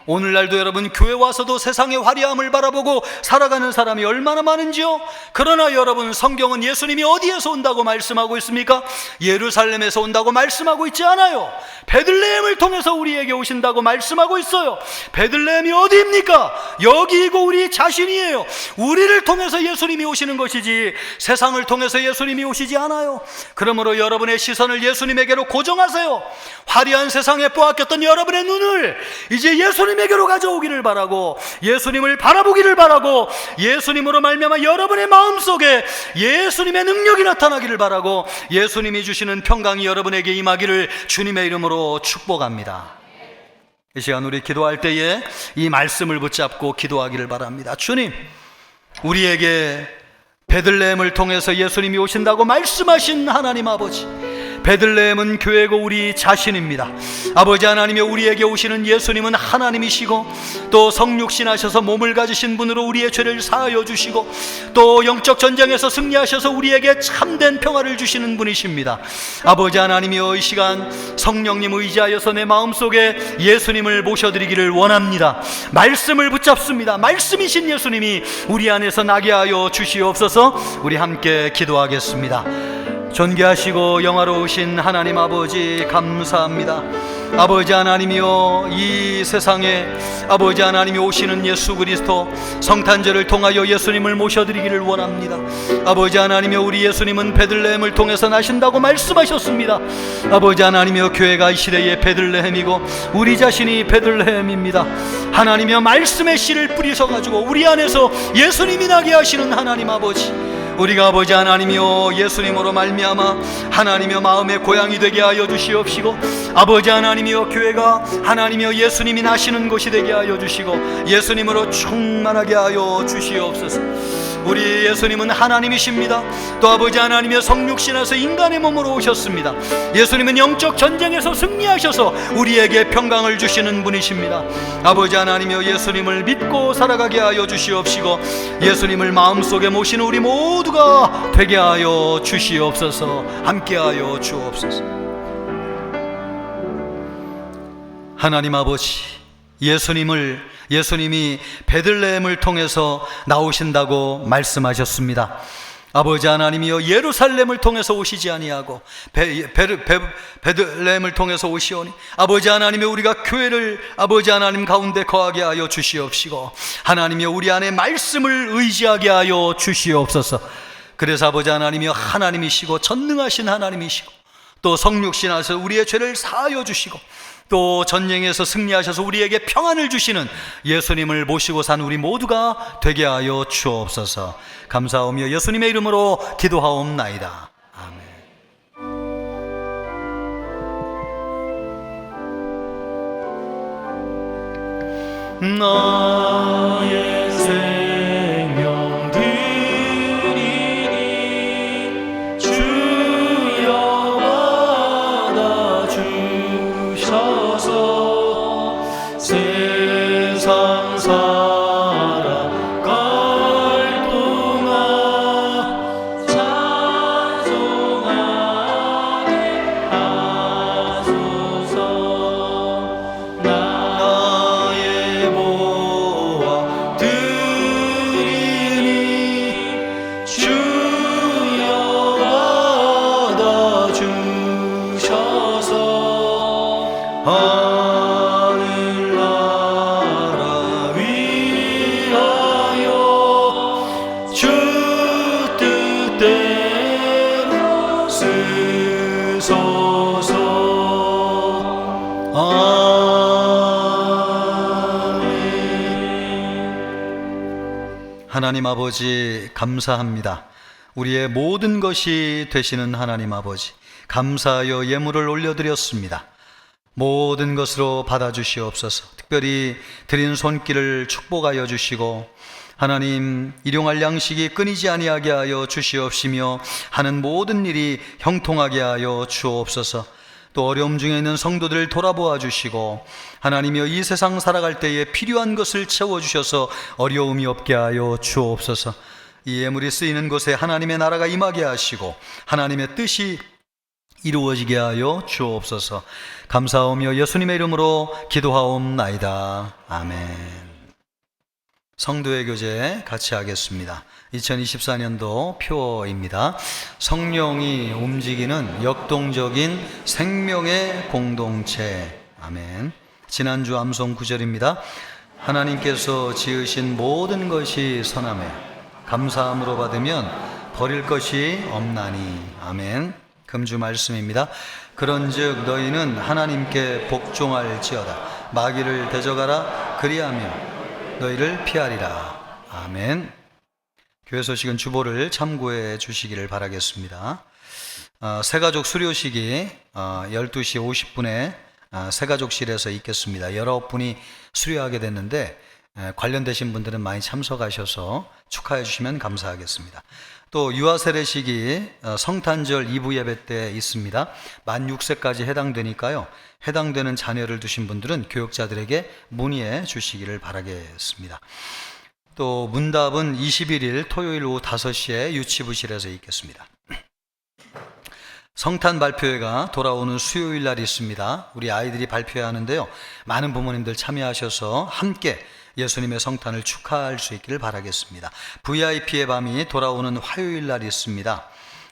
오늘날도 여러분 교회 와서도 세상의 화려함을 바라보고 살아가는 사람이 얼마나 많은지요. 그러나 여러분, 성경은 예수님이 어디에서 온다고 말씀하고 있습니까? 예루살렘에서 온다고 말씀하고 있지 않아요. 베들레헴을 통해서 우리에게 오신다고 말씀하고 있어요. 베들레헴이 어디입니까? 여기이고 우리 자신이에요. 우리를 통해서 예수님이 오시는 것이지 세상을 통해서 예수님이 오시지 않아요. 그러므로 여러분의 시선을 예수님에게로 고정하세요. 화려한 세상에 빼앗겼던 여러분의 눈을 이제 예수님에게로 가져오기를 바라고, 예수님을 바라보기를 바라고, 예수님으로 말미암아 여러분의 마음속에 예수님의 능력이 나타나기를 바라고, 예수님이 주시는 평강이 여러분에게 임하기를 주님의 이름으로 축복합니다. 이 시간 우리 기도할 때에 이 말씀을 붙잡고 기도하기를 바랍니다. 주님, 우리에게 베들레헴을 통해서 예수님이 오신다고 말씀하신 하나님 아버지, 베들레헴은 교회고 우리 자신입니다. 아버지 하나님이 우리에게 오시는 예수님은 하나님이시고, 또 성육신하셔서 몸을 가지신 분으로 우리의 죄를 사하여 주시고, 또 영적 전쟁에서 승리하셔서 우리에게 참된 평화를 주시는 분이십니다. 아버지 하나님이여, 이 시간 성령님 의지하여서 내 마음속에 예수님을 모셔드리기를 원합니다. 말씀을 붙잡습니다. 말씀이신 예수님이 우리 안에서 나게 하여 주시옵소서. 우리 함께 기도하겠습니다. 존귀하시고 영화로우신 하나님 아버지, 감사합니다. 아버지 하나님이여, 이 세상에 아버지 하나님이 오시는 예수 그리스도 성탄절을 통하여 예수님을 모셔드리기를 원합니다. 아버지 하나님이여, 우리 예수님은 베들레헴을 통해서 나신다고 말씀하셨습니다. 아버지 하나님이여, 교회가 이 시대의 베들레헴이고 우리 자신이 베들레헴입니다. 하나님이여, 말씀의 씨를 뿌리셔가지고 우리 안에서 예수님이 나게 하시는 하나님 아버지, 우리가 아버지 하나님이여 예수님으로 말미암아 하나님이여 마음의 고향이 되게 하여 주시옵시고, 아버지 하나님이여 교회가 하나님이여 예수님이 나시는 곳이 되게 하여 주시고 예수님으로 충만하게 하여 주시옵소서. 우리 예수님은 하나님이십니다. 또 아버지 하나님의 성육신하서 인간의 몸으로 오셨습니다. 예수님은 영적 전쟁에서 승리하셔서 우리에게 평강을 주시는 분이십니다. 아버지 하나님이여 예수님을 믿고 살아가게 하여 주시옵시고 예수님을 마음속에 모시는 우리 모두가 되게 하여 주시옵소서. 함께하여 주옵소서. 하나님 아버지, 예수님이 베들레헴을 통해서 나오신다고 말씀하셨습니다. 아버지 하나님이여 예루살렘을 통해서 오시지 아니하고 베들레헴을 통해서 오시오니 아버지 하나님이여 우리가 교회를 아버지 하나님 가운데 거하게 하여 주시옵시고 하나님이여 우리 안에 말씀을 의지하게 하여 주시옵소서. 그래서 아버지 하나님이여 하나님이시고 전능하신 하나님이시고 또 성육신하셔서 우리의 죄를 사하여 주시고 또 전쟁에서 승리하셔서 우리에게 평안을 주시는 예수님을 모시고 산 우리 모두가 되게 하여 주옵소서. 감사하며 예수님의 이름으로 기도하옵나이다. 아멘. 나의 생명 드리니 주여 받아주셔서 세상 살아갈 동안 찬송하게 하소서. 나의 보아 드리니 주여 받아주셔서 하늘나라 위하여 주 뜻대로 쓰소서. 아멘. 하나님 아버지 감사합니다. 우리의 모든 것이 되시는 하나님 아버지, 감사하여 예물을 올려드렸습니다. 모든 것으로 받아주시옵소서. 특별히 드린 손길을 축복하여 주시고 하나님 일용할 양식이 끊이지 아니하게 하여 주시옵시며 하는 모든 일이 형통하게 하여 주옵소서. 또 어려움 중에 있는 성도들을 돌아보아 주시고 하나님이여 이 세상 살아갈 때에 필요한 것을 채워주셔서 어려움이 없게 하여 주옵소서. 이 예물이 쓰이는 곳에 하나님의 나라가 임하게 하시고 하나님의 뜻이 이루어지게 하여 주옵소서. 감사하오며 예수님의 이름으로 기도하옵나이다. 아멘. 성도의 교제 같이 하겠습니다. 2024년도 표어입니다. 성령이 움직이는 역동적인 생명의 공동체. 아멘. 지난주 암송 9절입니다. 하나님께서 지으신 모든 것이 선하며 감사함으로 받으면 버릴 것이 없나니. 아멘. 금주 말씀입니다. 그런즉 너희는 하나님께 복종할지어다. 마귀를 대적하라. 그리하며 너희를 피하리라. 아멘. 교회 소식은 주보를 참고해 주시기를 바라겠습니다. 새가족 수료식이 12시 50분에 새가족실에서 있겠습니다. 19분이 수료하게 됐는데 관련되신 분들은 많이 참석하셔서 축하해 주시면 감사하겠습니다. 또 유아 세례식이 성탄절 2부 예배 때 있습니다. 만 6세까지 해당되니까요. 해당되는 자녀를 두신 분들은 교육자들에게 문의해 주시기를 바라겠습니다. 또 문답은 21일 토요일 오후 5시에 유치부실에서 있겠습니다. 성탄 발표회가 돌아오는 수요일 날 있습니다. 우리 아이들이 발표해야 하는데요. 많은 부모님들 참여하셔서 함께 예수님의 성탄을 축하할 수 있기를 바라겠습니다. VIP의 밤이 돌아오는 화요일 날 있습니다.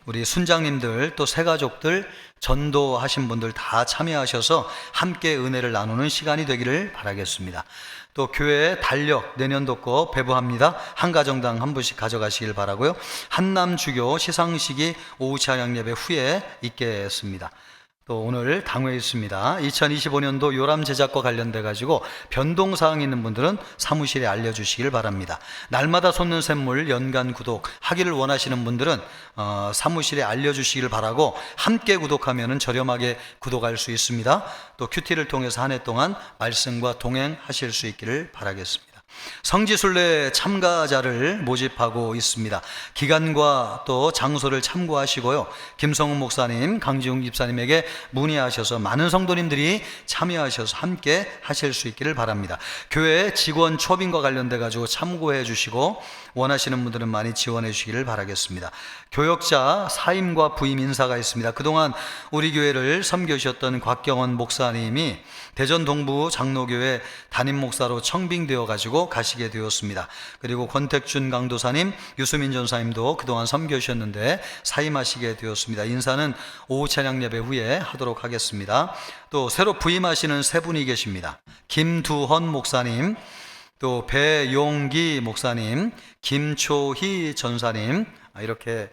우리 순장님들 또 새가족들 전도하신 분들 다 참여하셔서 함께 은혜를 나누는 시간이 되기를 바라겠습니다. 또 교회에 달력 내년도 거 배부합니다. 한 가정당 한 분씩 가져가시길 바라고요. 한남주교 시상식이 오후 찬양 예배 후에 있겠습니다. 또 오늘 당회에 있습니다. 2025년도 요람 제작과 관련돼 가지고 변동사항이 있는 분들은 사무실에 알려주시길 바랍니다. 날마다 솟는 샘물 연간 구독 하기를 원하시는 분들은 사무실에 알려주시길 바라고 함께 구독하면 저렴하게 구독할 수 있습니다. 또 큐티를 통해서 한 해 동안 말씀과 동행하실 수 있기를 바라겠습니다. 성지순례 참가자를 모집하고 있습니다. 기간과 또 장소를 참고하시고요. 김성훈 목사님, 강지웅 집사님에게 문의하셔서 많은 성도님들이 참여하셔서 함께 하실 수 있기를 바랍니다. 교회 직원 초빙과 관련돼 가지고 참고해 주시고 원하시는 분들은 많이 지원해 주시기를 바라겠습니다. 교역자 사임과 부임 인사가 있습니다. 그동안 우리 교회를 섬겨주셨던 곽경원 목사님이 대전 동부 장로교회 담임 목사로 청빙되어 가지고 가시게 되었습니다. 그리고 권택준 강도사님, 유수민 전사님도 그동안 섬겨주셨는데 사임하시게 되었습니다. 인사는 오후 찬양 예배 후에 하도록 하겠습니다. 또 새로 부임하시는 세 분이 계십니다. 김두헌 목사님, 또 배용기 목사님, 김초희 전사님, 이렇게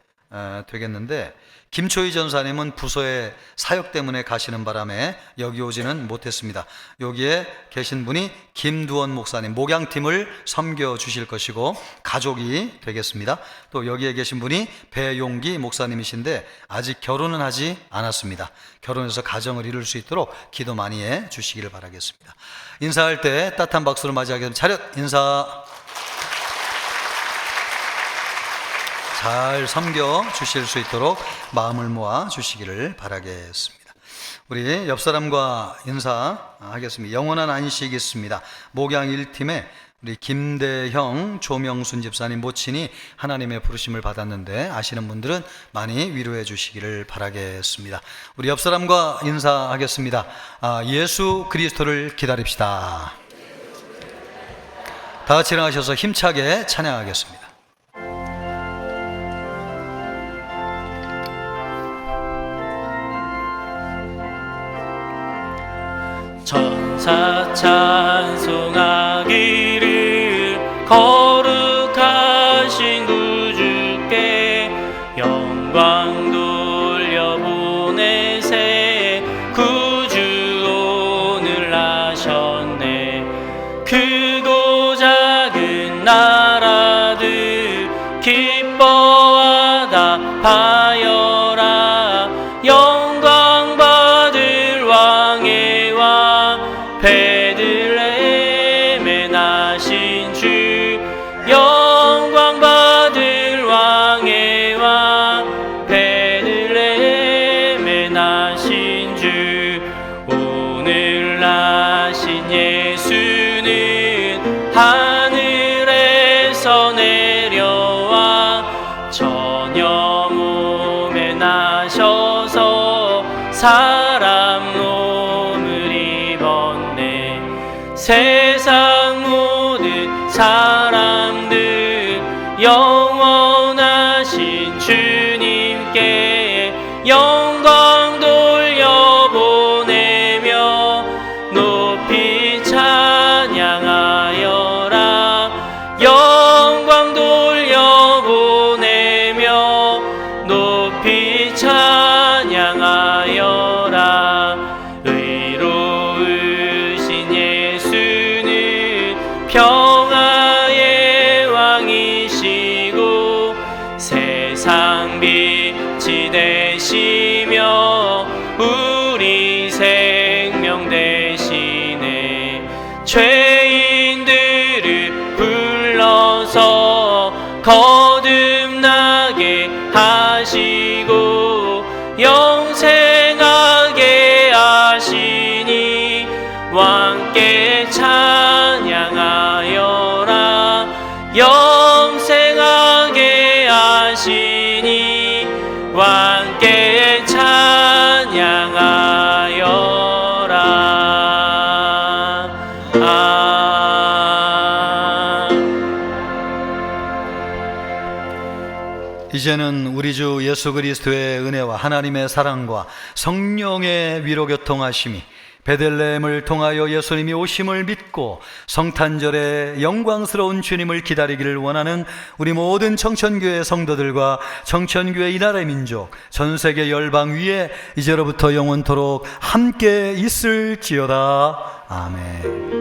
되겠는데, 김초희 전사님은 부서의 사역 때문에 가시는 바람에 여기 오지는 못했습니다. 여기에 계신 분이 김두원 목사님, 목양팀을 섬겨 주실 것이고 가족이 되겠습니다. 또 여기에 계신 분이 배용기 목사님이신데 아직 결혼은 하지 않았습니다. 결혼해서 가정을 이룰 수 있도록 기도 많이 해 주시기를 바라겠습니다. 인사할 때 따뜻한 박수로 맞이하겠습니다. 차렷 인사. 잘 섬겨 주실 수 있도록 마음을 모아 주시기를 바라겠습니다. 우리 옆 사람과 인사하겠습니다. 영원한 안식이 있습니다. 목양 1팀에 우리 김대형 조명순 집사님 모친이 하나님의 부르심을 받았는데 아시는 분들은 많이 위로해 주시기를 바라겠습니다. 우리 옆 사람과 인사하겠습니다. 예수 그리스도를 기다립시다. 다 같이 일어나셔서 힘차게 찬양하겠습니다. 천사 찬송하기를 거룩하신 구주께 영광 돌려보내세. 구주 오늘 나셨네. 크고 작은 나라들 기뻐하다 하여라. 영광 받을 왕의 왕 베들레헴에 나신 주. 영광 받을 왕의 왕 베들레헴에 나신 주. 오늘 나신 예수는 하늘에서 내려와 전혀 몸에 나셔서 사람 몸을 입었네. 세상 모든 사람들 영원하신 주님께 영광 돌려보내며 높이 찬양하여라. 영광 돌려보내며 높이 찬양하여라. 의로우신 예수는 평화의 왕이시고 세상 빛이 되시며 우리 생명 되시네. 죄인들을 불러서 거듭나게 하시고 영생하게 하시니 왕께 찬양하여라. 영생하게 하시니 왕께 찬양하여라. 이제는 우리 주 예수 그리스도의 은혜와 하나님의 사랑과 성령의 위로 교통하심이 베들레헴을 통하여 예수님이 오심을 믿고 성탄절에 영광스러운 주님을 기다리기를 원하는 우리 모든 청천교회 성도들과 청천교회 이 나라의 민족 전 세계 열방 위에 이제로부터 영원토록 함께 있을지어다. 아멘.